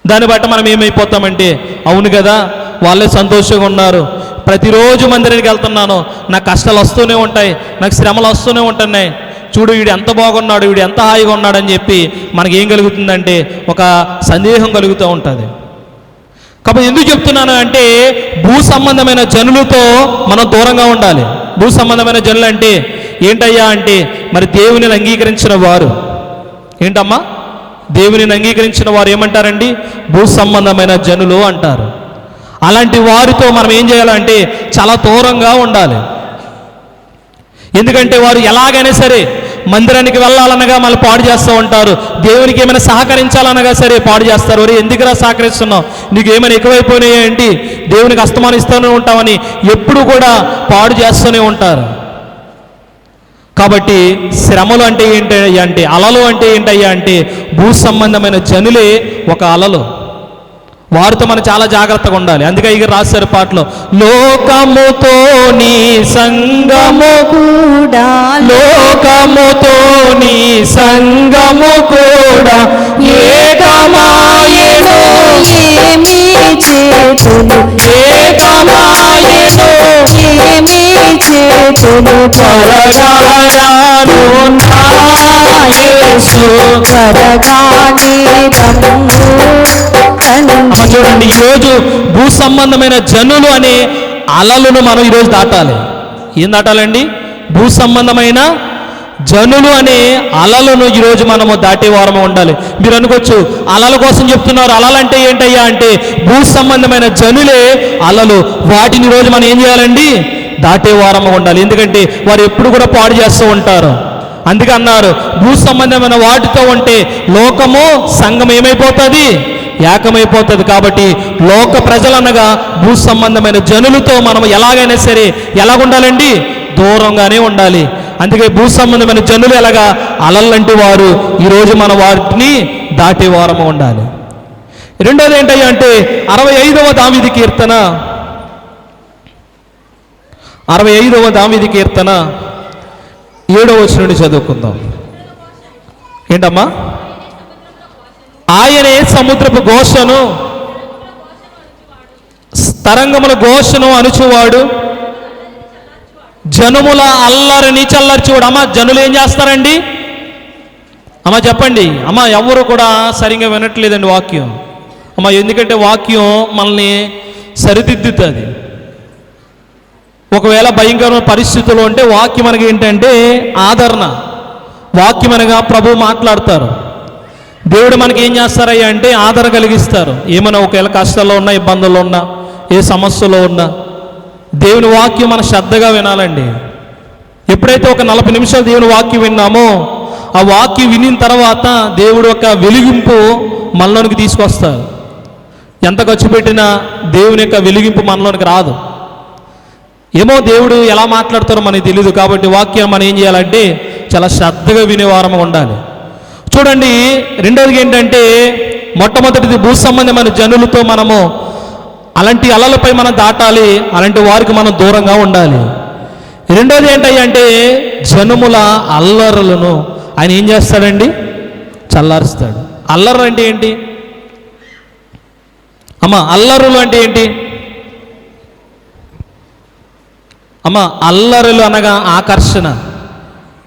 దాన్ని బట్టి మనం ఏమైపోతామంటే, అవును కదా వాళ్ళే సంతోషంగా ఉన్నారు, ప్రతిరోజు మందిరానికి వెళ్తున్నాను, నాకు కష్టాలు వస్తూనే ఉంటాయి, నాకు శ్రమలు వస్తూనే ఉంటున్నాయి, చూడు వీడు ఎంత బాగున్నాడు, వీడు ఎంత హాయిగా ఉన్నాడు అని చెప్పి మనకి ఏం కలుగుతుందంటే ఒక సందేహం కలుగుతూ ఉంటుంది. కాబట్టి ఎందుకు చెప్తున్నాను అంటే భూ సంబంధమైన జనులతో మనం దూరంగా ఉండాలి. భూ సంబంధమైన జనులు అంటే ఏంటయ్యా అంటే మరి దేవునిని అంగీకరించిన వారు. ఏంటమ్మా? దేవునిని అంగీకరించిన వారు ఏమంటారండి? భూ సంబంధమైన జనులు అంటారు. అలాంటి వారితో మనం ఏం చేయాలంటే చాలా దూరంగా ఉండాలి. ఎందుకంటే వారు ఎలాగైనా సరే మందిరానికి వెళ్ళాలనగా మళ్ళీ పాడు చేస్తూ ఉంటారు, దేవునికి ఏమైనా సహకరించాలనగా సరే పాడు చేస్తారు. ఒరే ఎందుకురా సహకరిస్తున్నావు, నీకు ఏమైనా ఎక్కువైపోయినాయి ఏంటి, దేవునికి అస్తమానిస్తూనే ఉంటామని ఎప్పుడు కూడా పాడు చేస్తూనే ఉంటారు. కాబట్టి శ్రమలు అంటే ఏంటయ్యా అంటే, అలలు అంటే ఏంటయ్యా అంటే భూ సంబంధమైన జనులే ఒక అలలు. వారితో మనం చాలా జాగ్రత్తగా ఉండాలి. అందుకే ఇక రాశారు పాటలో, లోకముతో నీ సంగము కూడా లోకముతో నీ సంగము కూడా ఏకమాయెను, ఏమి చేతులు ఏకమాయెను, ఏమి చేతులు త్వరగాను నా యేసు. త్వరగానే చూడండి, ఈరోజు భూ సంబంధమైన జనులు అనే అలలను మనం ఈరోజు దాటాలి. ఏం దాటాలండి? భూ సంబంధమైన జనులు అనే అలలను ఈరోజు మనము దాటే వారము ఉండాలి. మీరు అనుకోవచ్చు అలల కోసం చెప్తున్నారు, అలలంటే ఏంటయ్యా అంటే భూ సంబంధమైన జనులే అలలు. వాటిని ఈరోజు మనం ఏం చేయాలండి? దాటే వారము ఉండాలి. ఎందుకంటే వారు ఎప్పుడు కూడా పాడు చేస్తూ ఉంటారు. అందుకే అన్నారు భూ సంబంధమైన వాటితో ఉంటే లోకము సంఘం ఏమైపోతుంది? ఏకమైపోతుంది. కాబట్టి లోక ప్రజలనగా భూ సంబంధమైన జనులతో మనం ఎలాగైనా సరే ఎలాగుండాలండి? దూరంగానే ఉండాలి. అందుకే భూ సంబంధమైన జనులు ఎలాగా అలల్లంటి వారు, ఈరోజు మన వాటిని దాటే వారము ఉండాలి. రెండోది ఏంటయ్యా అంటే 65వ దావీదు కీర్తన 65వ దావీదు కీర్తన 7వ వచనం నుండి చదువుకుందాం. ఏంటమ్మా? ఆయనే సముద్రపు ఘోషను తరంగముల ఘోషను అణుచువాడు, జనముల అల్లరిని చల్లార్చువాడు. అమ్మ జనులు ఏం చేస్తారండి? అమ్మ చెప్పండి. అమ్మ ఎవరు కూడా సరిగ్గా వినట్లేదండి వాక్యం. అమ్మ ఎందుకంటే వాక్యం మనల్ని సరిదిద్దుతుంది. ఒకవేళ భయంకరమైన పరిస్థితుల్లో ఉంటే వాక్యం మనకి ఏంటంటే ఆదరణ. వాక్యం అనగా ప్రభు మాట్లాడతారు. దేవుడు మనకి ఏం చేస్తారయ్యా అంటే ఆదరణ కలిగిస్తారు. ఏమైనా ఒకవేళ కష్టాల్లో ఉన్నా, ఇబ్బందుల్లో ఉన్నా, ఏ సమస్యలో ఉన్నా దేవుని వాక్యం మనం శ్రద్ధగా వినాలండి. ఎప్పుడైతే ఒక 40 నిమిషాలు దేవుని వాక్యం విన్నామో ఆ వాక్యం వినిన తర్వాత దేవుడు ఒక వెలిగింపు మనలోనికి తీసుకొస్తారు. ఎంత ఖర్చు పెట్టినా దేవుని యొక్క వెలిగింపు మనలోనికి రాదు. ఏమో దేవుడు ఎలా మాట్లాడతారో మనకి తెలియదు. కాబట్టి వాక్యం మనం ఏం చేయాలంటే చాలా శ్రద్ధగా వినేవారము ఉండాలి. చూడండి, రెండోది ఏంటంటే మొట్టమొదటిది భూ సంబంధమైన జనులతో మనము అలాంటి అలలపై మనం దాటాలి, అలాంటి వారికి మనం దూరంగా ఉండాలి. రెండోది ఏంటయ్యా అంటే జనముల అల్లరులను ఆయన ఏం చేస్తాడండి? చల్లారుస్తాడు. అల్లరు అంటే ఏంటి అమ్మ? అల్లరులు అంటే ఏంటి అమ్మ? అల్లరులు అనగా ఆకర్షణ.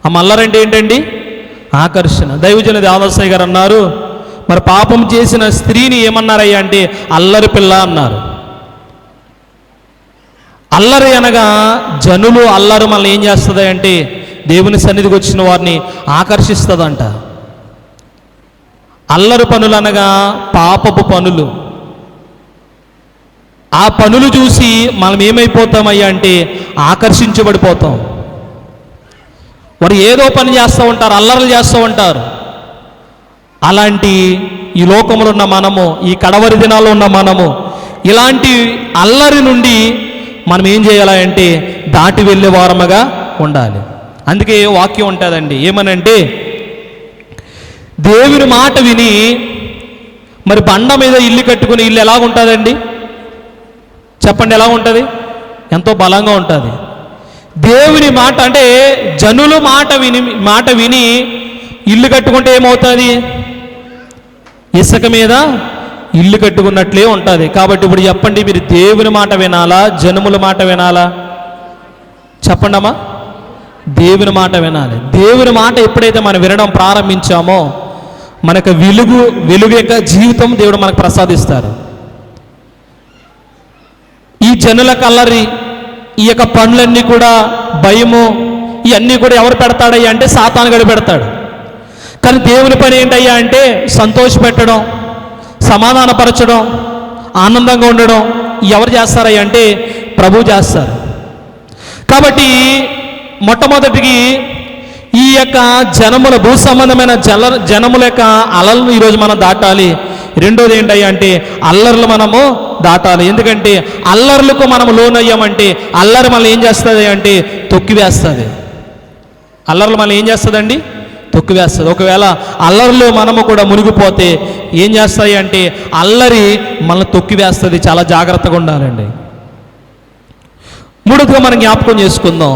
అమ్మ అల్లరు అంటే ఏంటండి? ఆకర్షణ. దైవజన దేవదాసయ్య గారు అన్నారు, మరి పాపం చేసిన స్త్రీని ఏమన్నారయ్యా అంటే అల్లరి పిల్ల అన్నారు. అల్లరి అనగా జనులు అల్లరు మనల్ని ఏం చేస్తుంది అంటే దేవుని సన్నిధికి వచ్చిన వారిని ఆకర్షిస్తుందంట. అల్లరి పనులు అనగా పాపపు పనులు. ఆ పనులు చూసి మనం ఏమైపోతామయ్యా అంటే ఆకర్షించబడిపోతాం. వారు ఏదో పని చేస్తూ ఉంటారు, అల్లర్లు చేస్తూ ఉంటారు. అలాంటి ఈ లోకంలో ఉన్న మనము, ఈ కడవరి దినాల్లో ఉన్న మనము ఇలాంటి అల్లరి నుండి మనం ఏం చేయాలి అంటే దాటి వెళ్ళే వారముగా ఉండాలి. అందుకే వాక్యం ఉంటుందండి, ఏమనంటే దేవుని మాట విని మరి బండ మీద ఇల్లు కట్టుకుని ఇల్లు ఎలాగుంటుందండి చెప్పండి? ఎలా ఉంటుంది? ఎంతో బలంగా ఉంటుంది. దేవుని మాట అంటే జనులు మాట విని ఇల్లు కట్టుకుంటే ఏమవుతుంది? ఇసుక మీద ఇల్లు కట్టుకున్నట్లే ఉంటుంది. కాబట్టి ఇప్పుడు చెప్పండి, మీరు దేవుని మాట వినాలా, జనముల మాట వినాలా? చెప్పండి అమ్మా. దేవుని మాట వినాలి. దేవుని మాట ఎప్పుడైతే మనం వినడం ప్రారంభించామో మనకు వెలుగు యొక్క జీవితం దేవుడు మనకు ప్రసాదిస్తారు. ఈ జనుల కల్లరి, ఈ యొక్క పనులన్నీ కూడా భయము, ఇవన్నీ కూడా ఎవరు పెడతాడయ్యా అంటే సాతాను గడి పెడతాడు. కానీ దేవుని పని ఏంటయ్యా అంటే సంతోషపెట్టడం, సమాధానపరచడం, ఆనందంగా ఉండడం ఎవరు చేస్తారయ్యా అంటే ప్రభు చేస్తారు. కాబట్టి మొట్టమొదటికి ఈ యొక్క జనముల భూ సంబంధమైన జనముల యొక్క అలలను ఈరోజు మనం దాటాలి. రెండోది ఏంటయ్యా అంటే అల్లర్లు మనము దాటాలి. ఎందుకంటే అల్లర్లకు మనము లోనయ్యామంటే అల్లరి మనల్ని ఏం చేస్తుంది అంటే తొక్కివేస్తుంది. అల్లర్లు మనల్ని ఏం చేస్తుందండి? తొక్కివేస్తుంది. ఒకవేళ అల్లరిలో మనము కూడా మునిగిపోతే ఏం చేస్తాయి అంటే అల్లరి మనల్ని తొక్కివేస్తుంది. చాలా జాగ్రత్తగా ఉండాలండి. మూడోదిగా మనం జ్ఞాపకం చేసుకుందాం,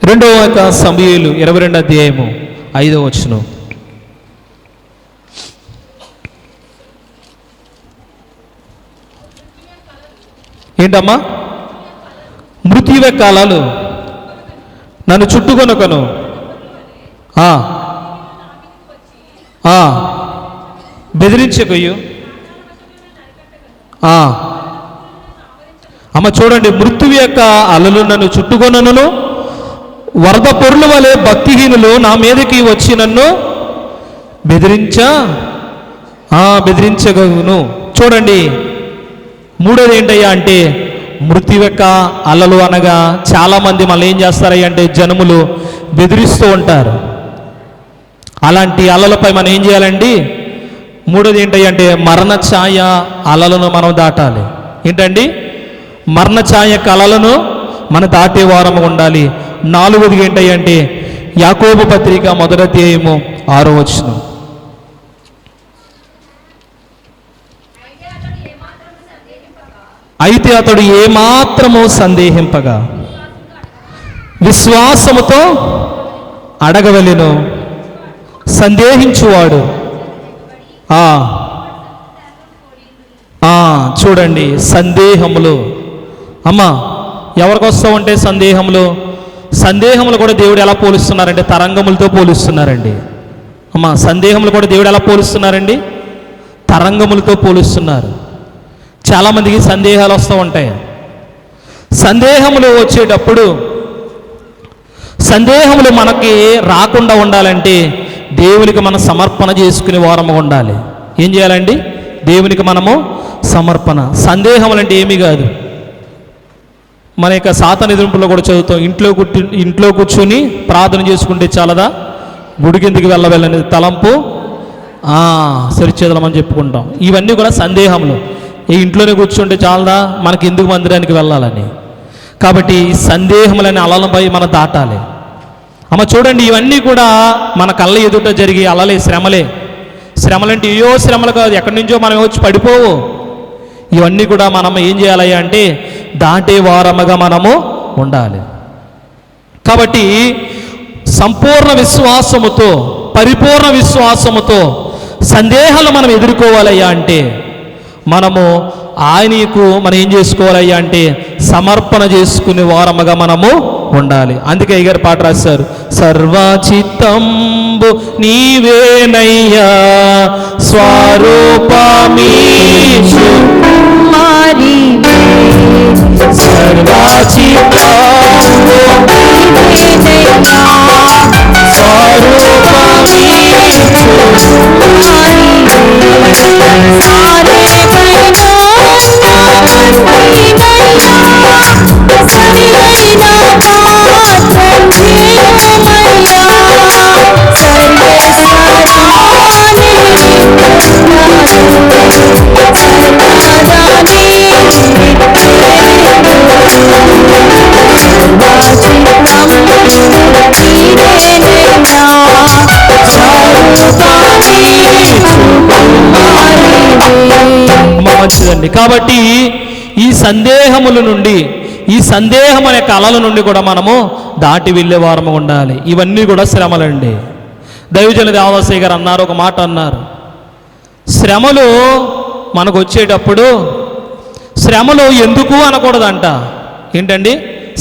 2వ సమూయేలు 22వ అధ్యాయము 5వ వచనం. ఏంటమ్మా? మృత్యువే కాలాలు నన్ను చుట్టుకొనకను బెదిరించకయ్యు. అమ్మ చూడండి, మృత్యువు యొక్క అలలు నన్ను చుట్టుకొనను, వరద పొరుల వలె భక్తిహీనులు నా మీదకి వచ్చి నన్ను బెదిరించగను. చూడండి, మూడోది ఏంటయ్యా అంటే మృత్యు యొక్క అలలు అనగా చాలామంది మళ్ళీ ఏం చేస్తారయ్యా అంటే జనములు బెదిరిస్తూ ఉంటారు. అలాంటి అలలపై మనం ఏం చేయాలండి? మూడోది ఏంటయ్యా అంటే మరణ ఛాయ అలలను మనం దాటాలి. ఏంటండి? మరణ ఛాయ యొక్క అలలను మనం దాటే వారము ఉండాలి. 4వది ఏంటయ్యా అంటే యాకోబు పత్రిక 1వ అధ్యాయము 6వ వచనం. అయితే అతడు ఏమాత్రము సందేహింపగా విశ్వాసముతో అడగవలెను, సందేహించువాడు చూడండి సందేహములు. అమ్మా ఎవరికి వస్తూ ఉంటే సందేహములు కూడా దేవుడు ఎలా పోలుస్తున్నారంటే తరంగములతో పోలుస్తున్నారండి. అమ్మా సందేహములు కూడా దేవుడు ఎలా పోలుస్తున్నారండి? తరంగములతో పోలుస్తున్నారు. చాలామందికి సందేహాలు వస్తూ ఉంటాయి. సందేహములు వచ్చేటప్పుడు సందేహములు మనకి రాకుండా ఉండాలంటే దేవునికి మనం సమర్పణ చేసుకునే వారము ఉండాలి. ఏం చేయాలండి? దేవునికి మనము సమర్పణ. సందేహములు అంటే ఏమీ కాదు. మన యొక్క సాతాను ఎదురింపులో కూడా చదువుతాం, ఇంట్లో కూర్చుని ప్రార్థన చేసుకుంటే చాలదా, గుడికిందికి వెళ్ళని తలంపు సరిచేదలమని చెప్పుకుంటాం. ఇవన్నీ కూడా సందేహములు. ఈ ఇంట్లోనే కూర్చుంటే చాలదా, మనకి ఎందుకు మందిరానికి వెళ్ళాలని. కాబట్టి సందేహములనే అలలపై మనం దాటాలి. అమ్మ చూడండి, ఇవన్నీ కూడా మన కళ్ళ ఎదుట జరిగే అలలే, శ్రమలే. శ్రమలంటే ఏయో శ్రమలు కాదు, ఎక్కడి నుంచో మనం వచ్చి పడిపోవు. ఇవన్నీ కూడా మనం ఏం చేయాలి అంటే దాటే వారముగా మనము ఉండాలి. కాబట్టి సంపూర్ణ విశ్వాసముతో, పరిపూర్ణ విశ్వాసముతో సందేహాలు మనం ఎదుర్కోవాలయ్యా అంటే మనము ఆయనకు మనం ఏం చేసుకోవాలయ్యా అంటే సమర్పణ చేసుకునే వారముగా మనము ఉండాలి. అందుకే అయ్యగారు పాట రాశారు, సర్వచిత్తంబు నీవేనయ్యా స్వరూపమీశు మరి సర్వచిత్తంబు నీవేనయ్యా మంచిదండి. కాబట్టి ఈ సందేహముల నుండి, ఈ సందేహం అనే కళల నుండి కూడా మనము దాటి వెళ్ళే వారము ఉండాలి. ఇవన్నీ కూడా శ్రమలండి. దైవజన దేవదాసయ్య గారు అన్నారు, ఒక మాట అన్నారు, శ్రమలు మనకు వచ్చేటప్పుడు శ్రమలు ఎందుకు అనకూడదంట. ఏంటండి?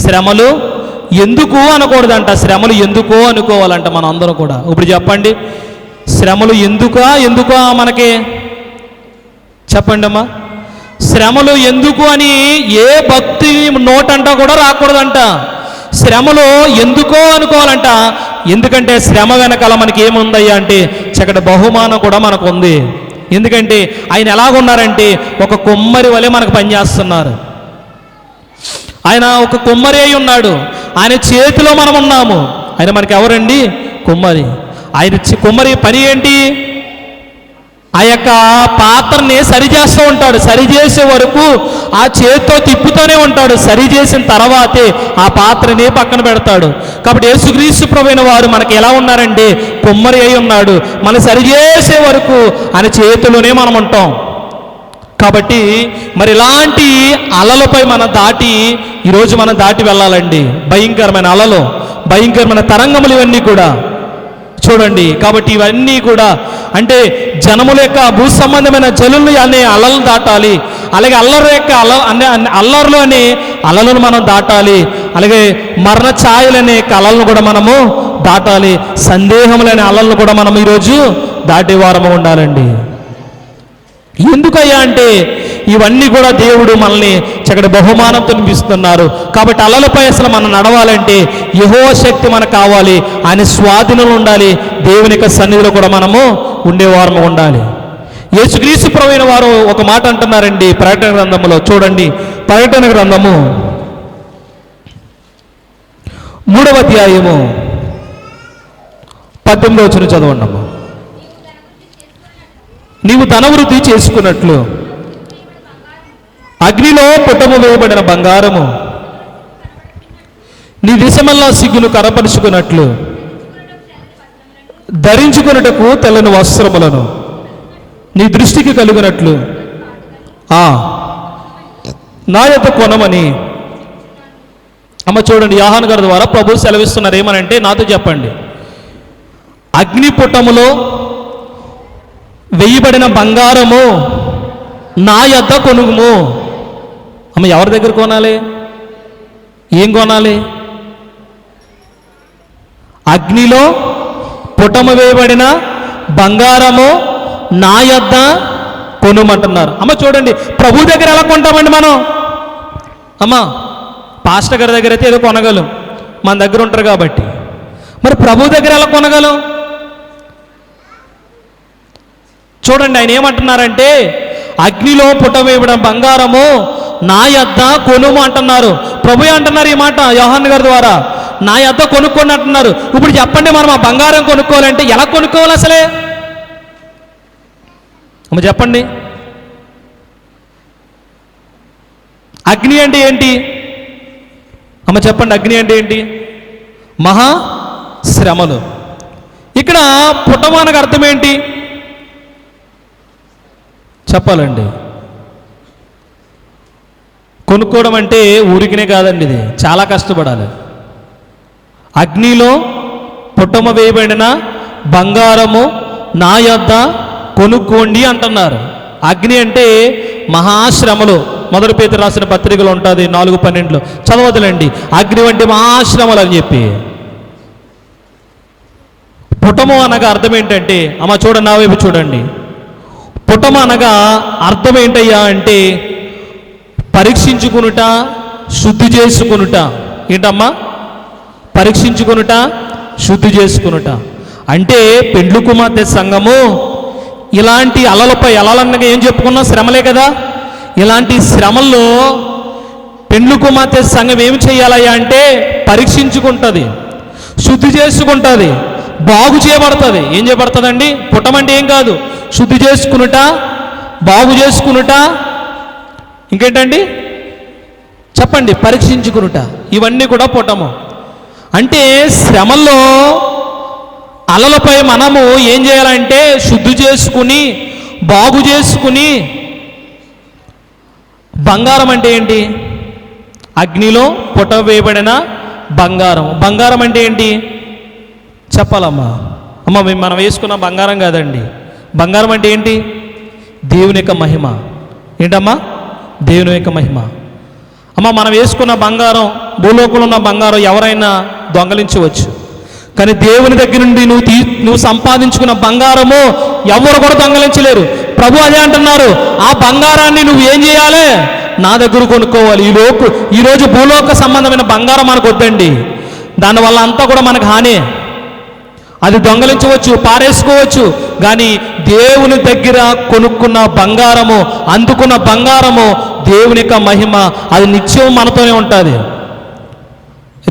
శ్రమలు ఎందుకు అనకూడదంట, శ్రమలు ఎందుకో అనుకోవాలంట మన అందరూ కూడా. ఇప్పుడు చెప్పండి, శ్రమలు ఎందుకా మనకి చెప్పండి అమ్మా. శ్రమలు ఎందుకు అని ఏ భక్తి నోటంట కూడా రాకూడదంట. శ్రమలు ఎందుకో అనుకోవాలంట. ఎందుకంటే శ్రమ వెనకాల మనకి ఏముందయ్యా అంటే చక్కటి బహుమానం కూడా మనకు ఉంది. ఎందుకంటే ఆయన ఎలాగున్నారంటే ఒక కుమ్మరి వలె మనకు పనిచేస్తున్నారు. ఆయన ఒక కుమ్మరి అయి ఉన్నాడు, ఆయన చేతిలో మనం ఉన్నాము. ఆయన మనకి ఎవరండి? కుమ్మరి. ఆయన కుమ్మరి పని ఏంటి? ఆ యొక్క పాత్రని సరిచేస్తూ ఉంటాడు. సరిచేసే వరకు ఆ చేతితో తిప్పుతూనే ఉంటాడు. సరిచేసిన తర్వాతే ఆ పాత్రని పక్కన పెడతాడు. కాబట్టి యేసుక్రీస్తు ప్రభువైన వారు మనకి ఎలా ఉన్నారంటే కుమ్మరి అయి ఉన్నాడు. మనం సరిచేసే వరకు ఆయన చేతిలోనే మనం ఉంటాం. కాబట్టి మరి ఇలాంటి అలలపై మనం దాటి ఈరోజు మనం దాటి వెళ్ళాలండి. భయంకరమైన అలలు, భయంకరమైన తరంగములు ఇవన్నీ కూడా చూడండి. కాబట్టి ఇవన్నీ కూడా అంటే జనముల యొక్క భూ సంబంధమైన జలులు అనే అలలు దాటాలి. అలాగే అల్లరి యొక్క అల్లర్లు అనే అలలను మనం దాటాలి. అలాగే మరణ ఛాయలనే అలలను కూడా మనము దాటాలి. సందేహములనే అలలను కూడా మనం ఈరోజు దాటే వారము ఉండాలండి. ఎందుకయ్యా అంటే ఇవన్నీ కూడా దేవుడు మనల్ని చక్కటి బహుమానంతో నింపిస్తున్నారు. కాబట్టి అలలపై అసలు మనం నడవాలంటే యెహోవా శక్తి మనకు కావాలి. ఆయన స్వాధీనంలో ఉండాలి. దేవుని యొక్క సన్నిధిలో కూడా మనము ఉండేవారము ఉండాలి. యేసుక్రీస్తు ప్రభువైన వారు ఒక మాట అంటున్నారండి ప్రకటన గ్రంథములో. చూడండి, ప్రకటన గ్రంథము 3వ అధ్యాయము 18వ వచనం చదవండి. నీవు ధనవృద్ధి చేసుకున్నట్లు అగ్నిలో పుటము వేయబడిన బంగారము, నీ దిశమల్లా సిగ్గును కనపరుచుకున్నట్లు ధరించుకున్నటకు తెల్లని వస్త్రములను నీ దృష్టికి కలిగినట్లు నా యొక్క కొనమని. అమ్మ చూడండి, యోహాను గారి ద్వారా ప్రభు సెలవిస్తున్నారు. ఏమనంటే నాతో చెప్పండి, అగ్ని పుటములో వేయబడిన బంగారము నా యొద్ద కొనుగుము. అమ్మ ఎవరి దగ్గర కొనాలి? ఏం కొనాలి? అగ్నిలో పుటము వేయబడిన బంగారము నా యొద్ద కొనుమంటున్నారు. అమ్మ చూడండి, ప్రభు దగ్గర ఎలా కొంటామండి మనం? అమ్మ పాస్టర్ గారి దగ్గర అయితే ఏదో కొనగలం, మన దగ్గర ఉంటారు కాబట్టి. మరి ప్రభు దగ్గర ఎలా కొనగలం? చూడండి, ఆయన ఏమంటున్నారంటే అగ్నిలో పుటవేయబడిన బంగారము నా యొద్ద కొనుము అంటున్నారు. ప్రభు అంటున్నారు ఈ మాట యోహాను గారి ద్వారా, నా యొద్ద కొనుక్కోండి అంటున్నారు. ఇప్పుడు చెప్పండి, మనం ఆ బంగారం కొనుక్కోవాలంటే ఎలా కొనుక్కోవాలి అసలే? అమ్మ చెప్పండి, అగ్ని అంటే ఏంటి? అమ్మ చెప్పండి, అగ్ని అంటే ఏంటి? మహా శ్రమలు. ఇక్కడ పుటమానకు అర్థం ఏంటి? చెప్పాలండి. కొనుక్కోవడం అంటే ఊరికినే కాదండి, ఇది చాలా కష్టపడాలి. అగ్నిలో పుట్టమ వేయబడిన బంగారము నా యొద్ద కొనుక్కోండి అంటున్నారు. అగ్ని అంటే మహాశ్రమలు. మొదటి పేతురు రాసిన పత్రికలు ఉంటుంది 4:12 చదవదులండి. అగ్ని వంటి మహాశ్రమలు అని చెప్పి. పుటము అనగా అర్థం ఏంటంటే, అమ్మ చూడండి, నా వైపు చూడండి. పుటము అనగా అర్థం ఏంటయ్యా అంటే పరీక్షించుకునుట, శుద్ధి చేసుకునుట. ఏంటమ్మా? పరీక్షించుకునుట, శుద్ధి చేసుకునుట. అంటే పెండ్లు కుమార్తె సంఘము ఇలాంటి అలలపై, అలలన్నగా ఏం చెప్పుకున్నాం? శ్రమలే కదా. ఇలాంటి శ్రమల్లో పెండ్లు కుమార్తె సంఘం ఏమి చేయాలయ్యా అంటే పరీక్షించుకుంటుంది, శుద్ధి చేసుకుంటుంది, బాగు చేయబడుతుంది. ఏం చేయబడుతుందండి? పుట్టమంటే ఏం కాదు, శుద్ధి చేసుకునుట, బాగు చేసుకునుట, ఇంకేంటండి చెప్పండి, పరీక్షించుకునుట. ఇవన్నీ కూడా పుట్టము. అంటే శ్రమల్లో అలలపై మనము ఏం చేయాలంటే శుద్ధి చేసుకుని, బాగు చేసుకుని. బంగారం అంటే ఏంటి? అగ్నిలో పుట వేయబడిన బంగారం. బంగారం అంటే ఏంటి చెప్పాలమ్మా? అమ్మ మనం వేసుకున్న బంగారం కాదండి. బంగారం అంటే ఏంటి? దేవుని యొక్క మహిమ. ఏంటమ్మా? దేవుని యొక్క మహిమ. అమ్మ మనం వేసుకున్న బంగారం, భూలోకంలో ఉన్న బంగారం ఎవరైనా దొంగలించవచ్చు, కానీ దేవుని దగ్గర నుండి నువ్వు సంపాదించుకున్న బంగారము ఎవరు కూడా దొంగలించలేరు. ప్రభు అదే అంటున్నారు, ఆ బంగారాన్ని నువ్వు ఏం చేయాలి? నా దగ్గర కొనుక్కోవాలి. ఈరోజు భూలోక సంబంధమైన బంగారం మనకు వద్దండి. దానివల్ల అంతా కూడా మనకు హాని. అది దొంగలించవచ్చు, పారేసుకోవచ్చు, కానీ దేవుని దగ్గర కొనుక్కున్న బంగారము, అందుకున్న బంగారము, దేవుని యొక్క మహిమ, అది నిత్యం మనతోనే ఉంటుంది.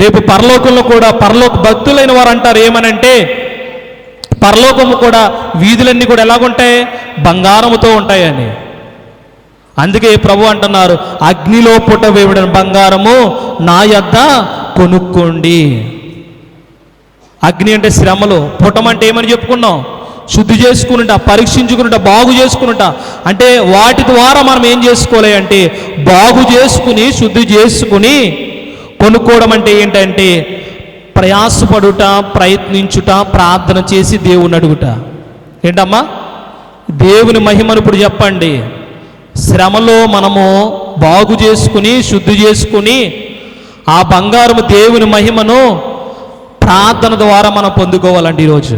రేపు పరలోకంలో కూడా పరలోక భక్తులైన వారు అంటారు ఏమనంటే, పరలోకము కూడా వీధులన్నీ కూడా ఎలాగుంటాయి? బంగారముతో ఉంటాయని. అందుకే ప్రభు అంటున్నారు, అగ్నిలో పుట్ట వేయబడిన బంగారము నా యొద్ద కొనుక్కోండి. అగ్ని అంటే శ్రమలు, పుటం అంటే ఏమని చెప్పుకున్నాం? శుద్ధి చేసుకునుట, పరీక్షించుకునుట, బాగు చేసుకునుట. అంటే వాటి ద్వారా మనం ఏం చేసుకోవాలి అంటే బాగు చేసుకుని, శుద్ధి చేసుకుని కొనుక్కోవడం. అంటే ఏంటంటే ప్రయాసపడుట, ప్రయత్నించుట, ప్రార్థన చేసి దేవుని అడుగుట. ఏంటమ్మా? దేవుని మహిమను ఇప్పుడు చెప్పండి. శ్రమలో మనము బాగు చేసుకుని, శుద్ధి చేసుకుని, ఆ బంగారము దేవుని మహిమను ప్రార్థన ద్వారా మనం పొందుకోవాలండి. ఈరోజు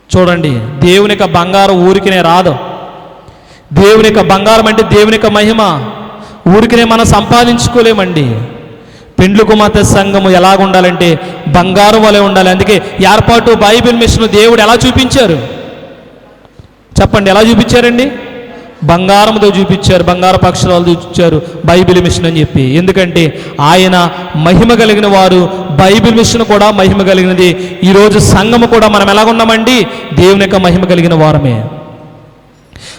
చూడండి, దేవుని యొక్క బంగారం ఊరికినే రాదు. దేవుని యొక్క బంగారం అంటే దేవుని యొక్క మహిమ ఊరికినే మనం సంపాదించుకోలేమండి. పెండ్లు కుమార్తె సంఘము ఎలాగుండాలంటే బంగారం వలె ఉండాలి. అందుకే ఏర్పాటు బైబిల్ మిషన్ దేవుడు ఎలా చూపించారు చెప్పండి? ఎలా చూపించారండి? బంగారంతో చూపించారు, బంగారపు అక్షరాలు చూపించారు బైబిల్ మిషన్ అని చెప్పి. ఎందుకంటే ఆయన మహిమ కలిగిన వారు, బైబిల్ మిషన్ కూడా మహిమ కలిగినది. ఈరోజు సంఘము కూడా మనం ఎలాగున్నామండి? దేవుని యొక్క మహిమ కలిగిన వారమే.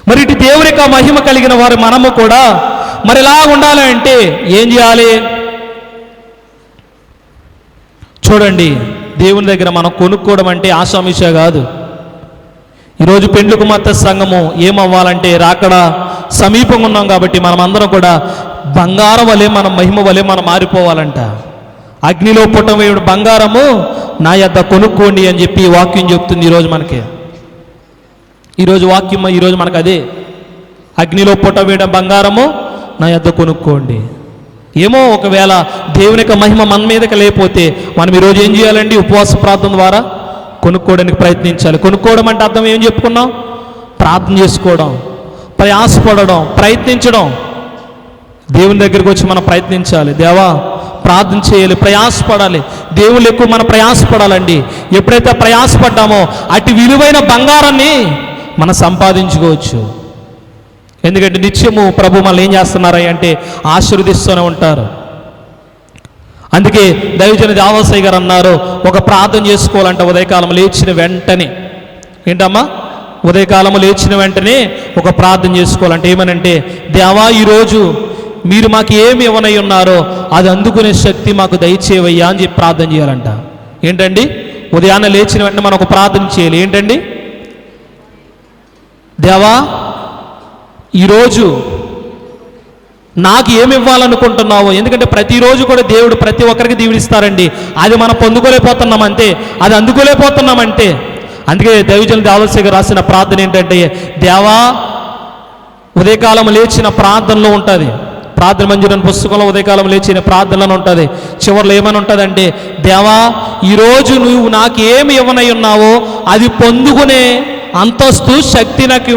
మరి ఇటు దేవుని యొక్క మహిమ కలిగిన వారు మనము కూడా మరి ఎలా ఉండాలి అంటే ఏం చేయాలి? చూడండి, దేవుని దగ్గర మనం కొనుక్కోవడం అంటే ఆషామిష కాదు. ఈరోజు పెండ్లు కుమార్తె సంఘము ఏమవ్వాలంటే రాకడ సమీపంగా ఉన్నాం కాబట్టి మనం అందరం కూడా బంగారం వలె, మన మహిమ వలె మనం మారిపోవాలంట. అగ్నిలో పుట్ట వేయడం బంగారము నా యొద్ద కొనుక్కోండి అని చెప్పి వాక్యం చెప్తుంది ఈరోజు మనకి. ఈరోజు వాక్యం ఈరోజు మనకు అదే, అగ్నిలో పుట్ట వేయడం బంగారము నా యొద్ద కొనుక్కోండి. ఏమో ఒకవేళ దేవుని యొక్క మహిమ మన మీదకి లేకపోతే మనం ఈరోజు ఏం చేయాలండి? ఉపవాస ప్రార్థన ద్వారా కొనుక్కోవడానికి ప్రయత్నించాలి. కొనుక్కోవడం అంటే అర్థం ఏం చెప్పుకున్నాం? ప్రార్థన చేసుకోవడం, ప్రయాసపడడం, ప్రయత్నించడం. దేవుని దగ్గరికి వచ్చి మనం ప్రయత్నించాలి. దేవా ప్రార్థన చేయాలి, ప్రయాసపడాలి. దేవుళ్ళు ఎక్కువ మనం ప్రయాసపడాలండి. ఎప్పుడైతే ప్రయాసపడ్డామో అటు విలువైన బంగారాన్ని మనం సంపాదించుకోవచ్చు. ఎందుకంటే నిత్యము ప్రభు మనల్ని ఏం చేస్తున్నారా అంటే ఆశీర్వదిస్తూనే ఉంటారు. అందుకే దైవజన దేవాసయ్య గారు అన్నారు, ఒక ప్రార్థన చేసుకోవాలంటే ఉదయకాలం లేచిన వెంటనే, ఏంటమ్మా? ఉదయకాలం లేచిన వెంటనే ఒక ప్రార్థన చేసుకోవాలంటే ఏమనంటే, దేవా ఈరోజు మీరు మాకు ఏమి ఇవ్వనై ఉన్నారో అది అందుకునే శక్తి మాకు దయచేవయ్యా అని చెప్పి ప్రార్థన చేయాలంట. ఏంటండి? ఉదయాన్నే లేచిన వెంటనే మనం ఒక ప్రార్థన చేయాలి. ఏంటండి? దేవా ఈరోజు నాకు ఏమి ఇవ్వాలనుకుంటున్నావు? ఎందుకంటే ప్రతిరోజు కూడా దేవుడు ప్రతి ఒక్కరికి దీవుడిస్తారండి. అది మనం పొందుకోలేకపోతున్నాం అంతే, అది అందుకోలేకపోతున్నాం అంతే. అందుకే దైవజనులు దేవదర్శిగా రాసిన ప్రార్థన ఏంటంటే, దేవా, ఉదయకాలం లేచిన ప్రార్థనలో ఉంటుంది, ప్రార్థన మంజూరని పుస్తకంలో ఉదయకాలం లేచిన ప్రార్థనలో ఉంటుంది. చివరిలో ఏమని ఉంటుందంటే, దేవా, ఈరోజు నువ్వు నాకు ఏమి ఇవ్వనై ఉన్నావో అది పొందుకునే అంతస్తు శక్తి నాకు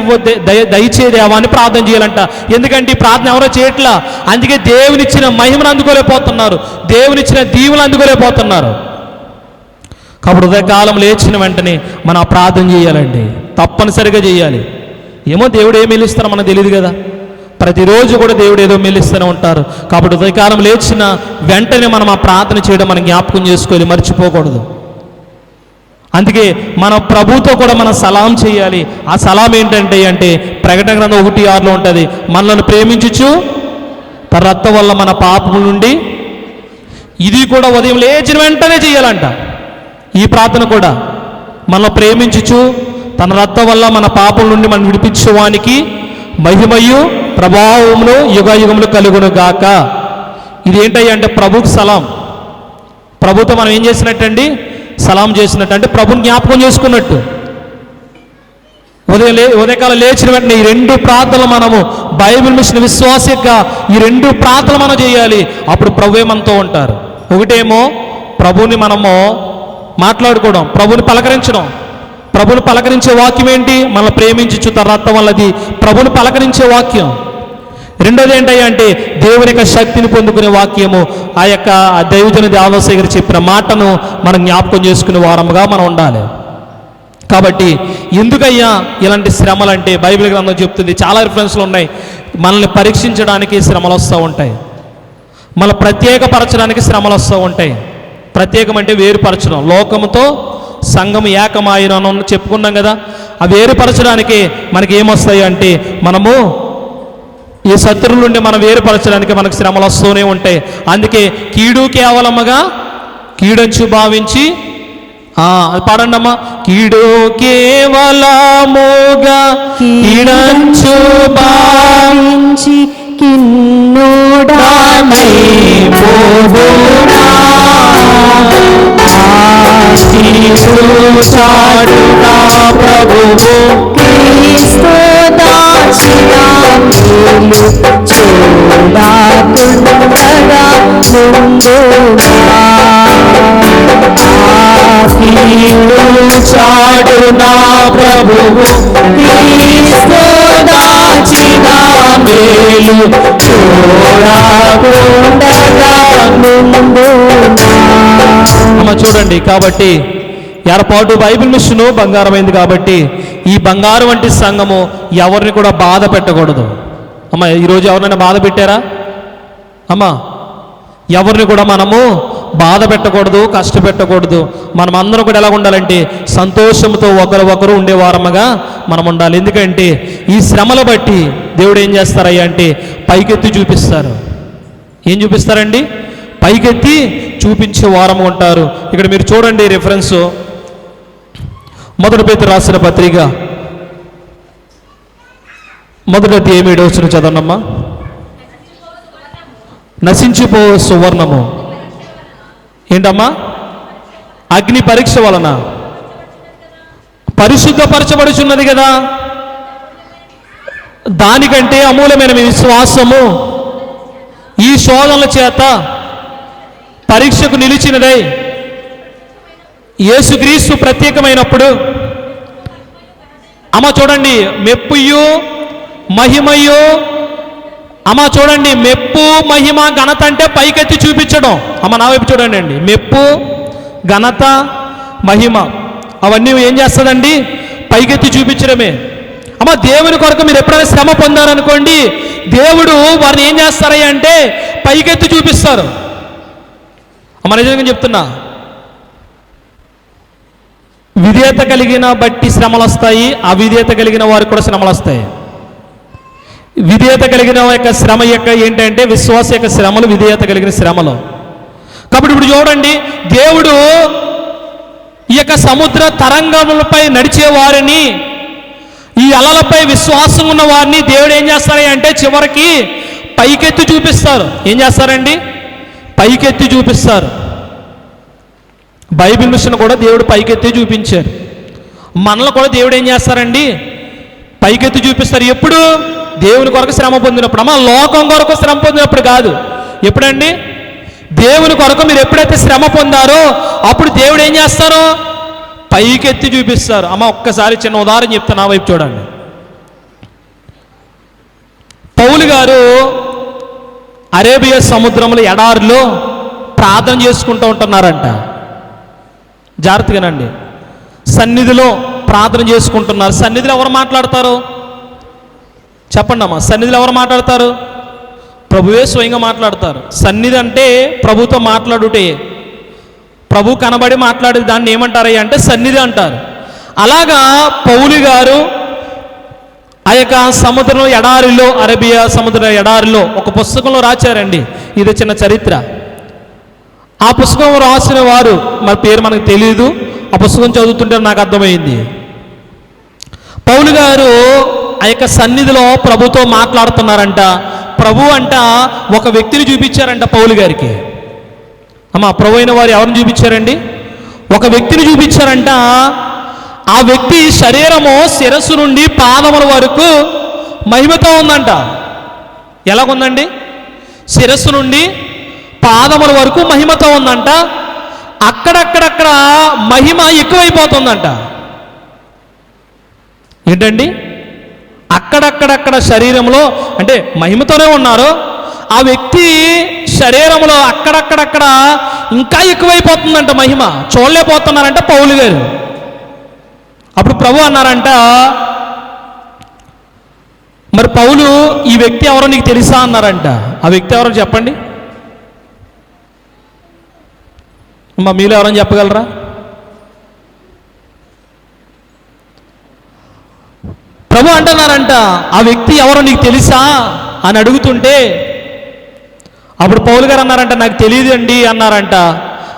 దయచేదేవా అని ప్రార్థన చేయాలంట. ఎందుకంటే ఈ ప్రార్థన ఎవరో చేయట్లా, అందుకే దేవునిచ్చిన మహిమను అందుకోలేకపోతున్నారు, దేవునిచ్చిన దీవులు అందుకోలేకపోతున్నారు. కాబట్టి ఉదయకాలం లేచిన వెంటనే మనం ఆ ప్రార్థన చేయాలండి, తప్పనిసరిగా చేయాలి. ఏమో దేవుడు ఏమి మెల్లిస్తారో మనకు తెలియదు కదా, ప్రతిరోజు కూడా దేవుడు ఏదో మెల్లిస్తూనే ఉంటారు. కాబట్టి ఉదయకాలం లేచిన వెంటనే మనం ఆ ప్రార్థన చేయడం మనం జ్ఞాపకం చేసుకోవాలి, మర్చిపోకూడదు. అందుకే మన ప్రభుతో కూడా మనం సలాం చేయాలి. ఆ సలాం ఏంటంటే ప్రకటన గ్రంథం 1:6 ఉంటుంది, మనల్ని ప్రేమించుచు తన రక్తం వల్ల మన పాపముల నుండి. ఇది కూడా ఉదయం లేచిన వెంటనే చేయాలంట. ఈ ప్రార్థన కూడా మనల్ని ప్రేమించుచు తన రక్తం వల్ల మన పాపం నుండి మనం విడిపించువానికి మహిమయు ప్రభావమును యుగయుగములు కలుగును గాక. ఇది ఏంటంటే ప్రభుకి సలాం. ప్రభుతో మనం ఏం చేసినట్టండి? సలాం చేసినట్టు, అంటే ప్రభుని జ్ఞాపకం చేసుకున్నట్టు. ఉదయకాలం లేచిన వెంటనే ఈ 2 ప్రార్థనలు మనము బైబిల్ మిషన్ విశ్వాసంగా ఈ 2 ప్రార్థనలు మనం చేయాలి. అప్పుడు ప్రభువే మనతో ఉంటారు. ఒకటేమో ప్రభుని మనము మాట్లాడుకోవడం, ప్రభుని పలకరించడం. ప్రభుని పలకరించే వాక్యం ఏంటి? మనల్ని ప్రేమించు తర్వాత వల్లది ప్రభుని పలకరించే వాక్యం. రెండోది ఏంటంటే దేవుని యొక్క శక్తిని పొందుకునే వాక్యము. ఆ యొక్క దైవజన దేవదర్శి గారు చెప్పిన మాటను మనం జ్ఞాపకం చేసుకునే వారముగా మనం ఉండాలి. కాబట్టి ఎందుకయ్యా ఇలాంటి శ్రమలు అంటే బైబిల్ గ్రంథం చెప్తుంది, చాలా రిఫరెన్స్లు ఉన్నాయి. మనల్ని పరీక్షించడానికి శ్రమలు వస్తూ ఉంటాయి, మనల్ని ప్రత్యేకపరచడానికి శ్రమలు వస్తూ ఉంటాయి. ప్రత్యేకం అంటే వేరుపరచడం, లోకముతో సంఘం ఏకమాయను అని చెప్పుకున్నాం కదా. ఆ వేరుపరచడానికి మనకి ఏమొస్తాయి అంటే, మనము ఈ శత్రువుల నుండి మనం వేరుపరచడానికి మనకు శ్రమలు వస్తూనే ఉంటాయి. అందుకే కీడు కేవలముగా కీడంచు భావించి అది పాడండి అమ్మా. కీడు కేవలముగా కీడంచు భావించి కిన్నోడానై పోవునా చాడునా ప్రభువు క్రీస్తు దాచిన మేలు చూడకుండగా ముందుగా చాడునా ప్రభువు క్రీస్తు దాచిన మేలు చూడకుండగా ముందుగా. చూడండి, కాబట్టి ఏర్పాటు బైబిల్ మిషన్ బంగారమైంది. కాబట్టి ఈ బంగారం వంటి సంఘము ఎవరిని కూడా బాధ పెట్టకూడదు. అమ్మ, ఈరోజు ఎవరినైనా బాధ పెట్టారా? అమ్మా, ఎవరిని కూడా మనము బాధ పెట్టకూడదు, కష్టపెట్టకూడదు. మనం అందరం కూడా ఎలా ఉండాలంటే సంతోషంతో ఒకరు ఉండేవారముగా మనం ఉండాలి. ఎందుకంటే ఈ శ్రమలు బట్టి దేవుడు ఏం చేస్తారయ్యా అంటే పైకెత్తి చూపిస్తారు. ఏం చూపిస్తారండి? పైకెత్తి చూపించే వారం ఉంటారు. ఇక్కడ మీరు చూడండి రిఫరెన్స్, 1 పేతురు రాసిన పత్రిక 1వ అధ్యాయం 7వ వచనం చదవనమ్మా. నశించిపో సువర్ణము ఏంటమ్మా? అగ్ని పరీక్ష వలన పరిశుద్ధపరచబడుచున్నది కదా. దానికంటే అమూల్యమైన మీ విశ్వాసము ఈ శోధనల చేత పరీక్షకు నిలిచినదై యేసుక్రీస్తు ప్రత్యేకమైనప్పుడు అమ్మ చూడండి మెప్పుయు మహిమయు. అమ్మ చూడండి, మెప్పు మహిమ ఘనత అంటే పైకెత్తి చూపించడం. అమ్మ నా వైపు చూడండి అండి, మెప్పు ఘనత మహిమ అవన్నీ ఏం చేస్తుందండి? పైకెత్తి చూపించడమే. అమ్మ దేవుని కొరకు మీరు ఎప్పుడైనా శ్రమ పొందారనుకోండి, దేవుడు వారిని ఏం చేస్తారయ్యా అంటే పైకెత్తి చూపిస్తారు. అమ్మ నిజంగా చెప్తున్నా, విధేయత కలిగిన బట్టి శ్రమలు వస్తాయి, అవిధేయత కలిగిన వారికి కూడా శ్రమలు వస్తాయి. విధేయత కలిగిన యొక్క శ్రమ యొక్క ఏంటంటే విశ్వాస యొక్క శ్రమలు, విధేయత కలిగిన శ్రమలు. కాబట్టి ఇప్పుడు చూడండి, దేవుడు ఈ యొక్క సముద్ర తరంగములపై నడిచే వారిని, ఈ ఈ అలలపై విశ్వాసం ఉన్న వారిని దేవుడు ఏం చేస్తాడు అంటే చివరికి పైకెత్తి చూపిస్తారు. ఏం చేస్తారండి? పైకెత్తి చూపిస్తారు. బైబిల్ మిషన్ కూడా దేవుడు పైకెత్తి చూపించారు. మనల్ని కూడా దేవుడు ఏం చేస్తారండి? పైకెత్తి చూపిస్తారు. ఎప్పుడు? దేవుని కొరకు శ్రమ పొందినప్పుడు. అమ్మ, లోకం కొరకు శ్రమ పొందినప్పుడు కాదు. ఎప్పుడండి? దేవుని కొరకు మీరు ఎప్పుడైతే శ్రమ పొందారో అప్పుడు దేవుడు ఏం చేస్తారు? పైకెత్తి చూపిస్తారు. అమ్మ, ఒక్కసారి చిన్న ఉదాహరణ చెప్తాను, నా వైపు చూడండి. పౌలు గారు అరేబియా సముద్రంలో ఎడారిలో ప్రార్థన చేసుకుంటూ ఉంటున్నారంట. జాగ్రత్తగానండి. సన్నిధిలో ప్రార్థన చేసుకుంటున్నారు. సన్నిధిలో ఎవరు మాట్లాడతారు? చెప్పండి అమ్మా. సన్నిధిలో ఎవరు మాట్లాడతారు? ప్రభువే స్వయంగా మాట్లాడతారు. సన్నిధి అంటే ప్రభుతో మాట్లాడుటే, ప్రభు కనబడి మాట్లాడేది దాన్ని ఏమంటారయ్యా అంటే సన్నిధి అంటారు. అలాగా పౌలు గారు ఆ యొక్క సముద్రం ఎడారిలో, అరేబియా సముద్ర ఎడారిలో ఒక పుస్తకంలో రాశారండి. ఇది చిన్న చరిత్ర. ఆ పుస్తకం రాసిన వారు మరి పేరు మనకు తెలియదు. ఆ పుస్తకం చదువుతుంటే నాకు అర్థమైంది. పౌలు గారు ఆ యొక్క సన్నిధిలో ప్రభుతో మాట్లాడుతున్నారంట. ప్రభు అంట ఒక వ్యక్తిని చూపించారంట పౌలు గారికి. అమ్మ, ప్రభు అయిన వారు ఎవరిని చూపించారండి? ఒక వ్యక్తిని చూపించారంట. ఆ వ్యక్తి శరీరము శిరస్సు నుండి పాదముల వరకు మహిమతో ఉందంట. ఎలాగుందండి? శిరస్సు నుండి పాదముల వరకు మహిమతో ఉందంట. అక్కడక్కడక్కడ మహిమ ఎక్కువైపోతుందంట. ఏంటండి? అక్కడక్కడక్కడ శరీరంలో అంటే మహిమతోనే ఉన్నారు. ఆ వ్యక్తి శరీరంలో అక్కడక్కడక్కడ ఇంకా ఎక్కువైపోతుందంట మహిమ. చూడలేకపోతున్నారంట పౌలు గారు. అప్పుడు ప్రభు అన్నారంట, మరి పౌలు, ఈ వ్యక్తి ఎవరో నీకు తెలుసా అన్నారంట. ఆ వ్యక్తి ఎవరో చెప్పండి. మీలో ఎవరైనా చెప్పగలరా? ప్రభు అంటున్నారంట, ఆ వ్యక్తి ఎవరో నీకు తెలుసా అని అడుగుతుంటే అప్పుడు పౌలు గారు అన్నారంట, నాకు తెలియదు అండి అన్నారంట.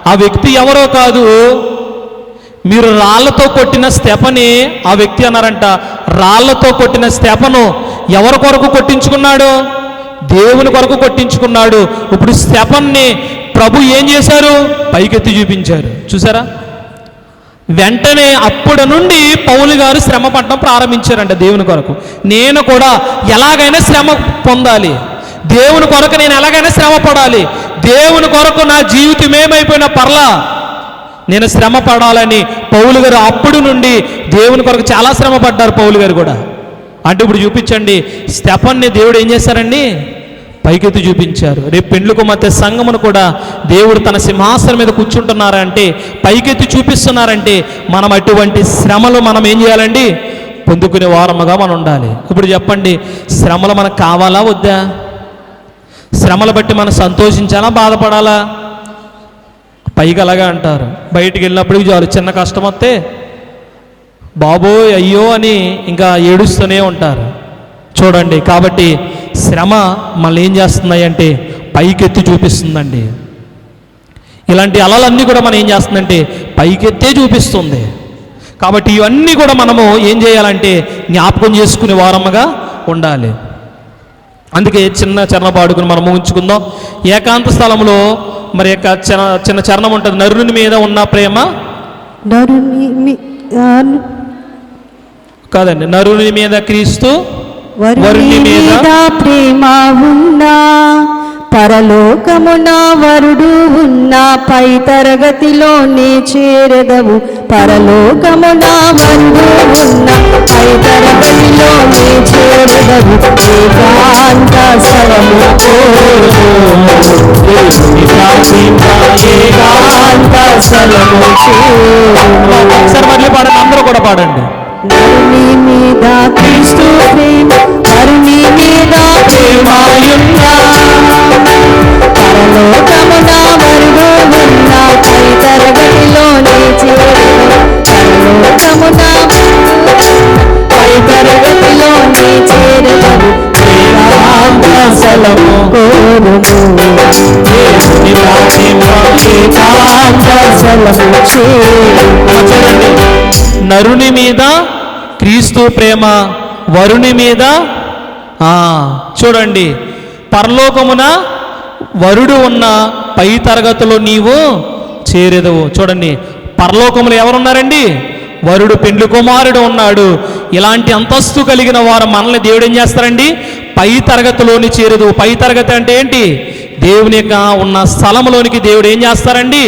ఆ వ్యక్తి ఎవరో కాదు, మీరు రాళ్లతో కొట్టిన స్తెఫనే ఆ వ్యక్తి అన్నారంట. రాళ్లతో కొట్టిన స్తెఫను ఎవరి కొరకు కొట్టించుకున్నాడు? దేవుని కొరకు కొట్టించుకున్నాడు. ఇప్పుడు స్తెఫన్ని ప్రభు ఏం చేశారు? పైకెత్తి చూపించారు. చూసారా? వెంటనే అప్పటి నుండి పౌలు గారు శ్రమ పడడం ప్రారంభించారంట దేవుని కొరకు. నేను కూడా ఎలాగైనా శ్రమ పొందాలి, దేవుని కొరకు నేను ఎలాగైనా శ్రమ పడాలి, దేవుని కొరకు నా జీవితం ఏమైపోయినా పర్లా, నేను శ్రమ పడాలని పౌలు గారు అప్పుడు నుండి దేవుని కొరకు చాలా శ్రమ పడ్డారు పౌలు గారు కూడా. అంటే ఇప్పుడు చూపించండి, స్తెఫన్ని దేవుడు ఏం చేశారండి? పైకెత్తి చూపించారు. రేపు పెండ్లకు మధ్య సంఘమును కూడా దేవుడు తన సింహాసనం మీద కూర్చుంటున్నారంటే, పైకెత్తి చూపిస్తున్నారంటే మనం అటువంటి శ్రమలు మనం ఏం చేయాలండి? పొందుకునే వారముగా మనం ఉండాలి. ఇప్పుడు చెప్పండి, శ్రమలు మనకు కావాలా వద్దా? శ్రమలు బట్టి మనం సంతోషించాలా బాధపడాలా? పైకి అలాగా అంటారు, బయటికి వెళ్ళినప్పటికీ చాలు చిన్న కష్టం వస్తే బాబోయ్ అయ్యో అని ఇంకా ఏడుస్తూనే ఉంటారు. చూడండి, కాబట్టి శ్రమ మళ్ళీ ఏం చేస్తున్నాయి అంటే పైకెత్తి చూపిస్తుందండి. ఇలాంటి అలలన్నీ కూడా మనం ఏం చేస్తుందంటే పైకెత్తే చూపిస్తుంది. కాబట్టి ఇవన్నీ కూడా మనము ఏం చేయాలంటే జ్ఞాపకం చేసుకునే వారముగా ఉండాలి. అందుకే చిన్న చరణ పాడుకుని మనం ఉంచుకుందాం. ఏకాంత స్థలంలో మరి యొక్క చిన్న చరణం ఉంటుంది, నరుని మీద ఉన్న ప్రేమ కాదండి, నరుని మీద క్రీస్తు వరుని మీద ప్రేమ ఉన్నా, పరలోకమున వరుడు ఉన్నా, పై తరగతిలోనే చేరదవు. పరలోకమున వరుడు ఉన్నా, పై తరగతిలోనే చేరదవు. ఏకాంత స్థలము ఏకాంత స్థలము. ఒకసారి మళ్ళీ పాడండి, అందరూ కూడా పాడండి. నరుని మీద క్రీస్తు ప్రేమ, నరుని మీద ప్రేమయున్నా, పరలోకమున వరుడు ఉన్నా, పై తరగతిలోనే చేరదవు. పరలోకమున పై తరగతిలోనే చేరదవు. ఏకాంత స్థలము కోరుము, ఏకాంత స్థలము చేరుము. నరుని మీద క్రీస్తు ప్రేమ వరుని మీద చూడండి, పరలోకమున వరుడు ఉన్న పై తరగతిలో నీవు చేరేదవు. చూడండి, పరలోకములో ఎవరున్నారండి? వరుడు, పెండ్లి కుమారుడు ఉన్నాడు. ఇలాంటి అంతస్తు కలిగిన వారు మనల్ని దేవుడు ఏం చేస్తారండి? పై తరగతిలోని చేరేదు. పై తరగతి అంటే ఏంటి? దేవుని యొక్క ఉన్న స్థలంలోనికి దేవుడు ఏం చేస్తారండి?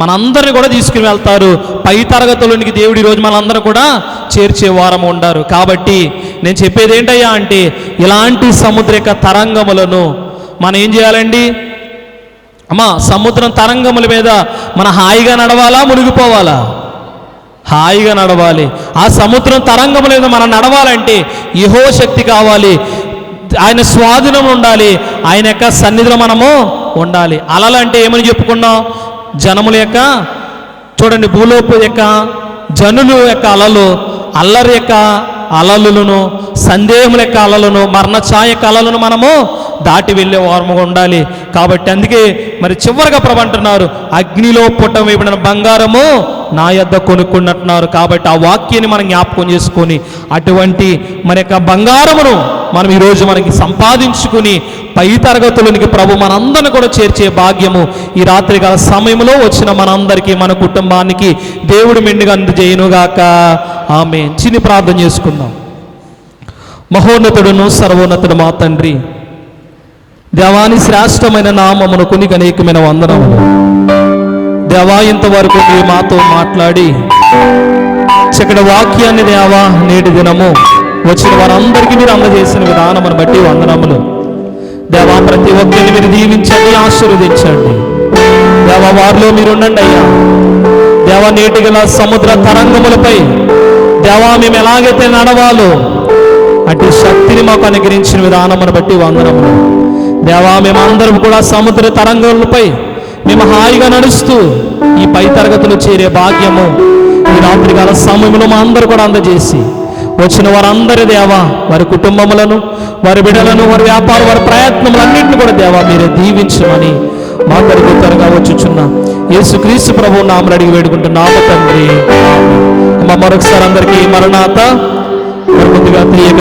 మనందరిని కూడా తీసుకుని వెళ్తారు. పై తరగతిలోనికి దేవుడు ఈరోజు మనందరూ కూడా చేర్చే వారం ఉండారు. కాబట్టి నేను చెప్పేది ఏంటయ్యా అంటే, ఇలాంటి సముద్రిక తరంగములను మనం ఏం చేయాలండి? సముద్రం తరంగముల మీద మన హాయిగా నడవాలా, మునిగిపోవాలా? హాయిగా నడవాలి. ఆ సముద్రం తరంగముల మీద మనం నడవాలంటే యెహోవా శక్తి కావాలి, ఆయన స్వాధీనం ఉండాలి, ఆయన యొక్క సన్నిధిలో మనము ఉండాలి. అలలంటే ఏమని చెప్పుకున్నాం? జనముల యొక్క, చూడండి, భూలోపు యొక్క జనులు యొక్క అలలు, అల్లరి యొక్క అలలను, సందేహముల యొక్క అలలను, మరణఛాయ యొక్క అలలను మనము దాటి వెళ్ళే వారముగా ఉండాలి. కాబట్టి అందుకే మరి చివరిగా ప్రభు అంటున్నారు, అగ్నిలో పుట్టం వేయబడిన బంగారము నా యొద్ద కొనుక్కున్నట్టున్నారు. కాబట్టి ఆ వాక్యాన్ని మనం జ్ఞాపకం చేసుకొని అటువంటి మన యొక్క బంగారమును మనం ఈరోజు మనకి సంపాదించుకుని పై తరగతులకి ప్రభు మనందరిని కూడా చేర్చే భాగ్యము ఈ రాత్రికాల సమయంలో వచ్చిన మనందరికీ, మన కుటుంబానికి దేవుడు మెండుగా అందజేయునుగాక. ఆమేన్. చిన్ని ప్రార్థన చేసుకుందాం. మహోన్నతుడును సర్వోన్నతుడు మా తండ్రి, దేవాని శ్రేష్టమైన నామమును కొనికి అనేకమైన వందనములు. దేవా, ఇంతవరకు మీరు మాతో మాట్లాడి చక్కటి వాక్యాన్ని దేవా నేటి దినము వచ్చిన వారందరికీ మీరు అందజేసిన విధానమును బట్టి వందనములు. దేవా, ప్రతి ఒక్కరిని మీరు దీవించండి, ఆశీర్వదించండి. దేవా, వారిలో మీరు ఉండండి అయ్యా. దేవా, నేటి గల సముద్ర తరంగములపై దేవా మేము ఎలాగైతే నడవాలో అటు శక్తిని మాకు అనుగ్రహించిన విధానమును బట్టి వందనములు. దేవా, మేమందరం కూడా సముద్ర తరంగములపై మేము హాయిగా నడుస్తూ ఈ పై తరగతులు చేరే భాగ్యము ఈ రాత్రికాల సమయంలో మా అందరూ కూడా అందజేసి వచ్చిన వారందరి దేవా, వారి కుటుంబములను, వారి బిడ్డలను, వారి వ్యాపారం, వారి ప్రయత్నములన్నింటినీ కూడా దేవా మీరే దీవించమని మా కొరకు త్వరగా వచ్చుచున్న యేసుక్రీస్తు ప్రభువు నామమున అడిగి వేడుకుంటున్నాము తండ్రి. మరొకసారి అందరికీ మరణాత. ముందుగా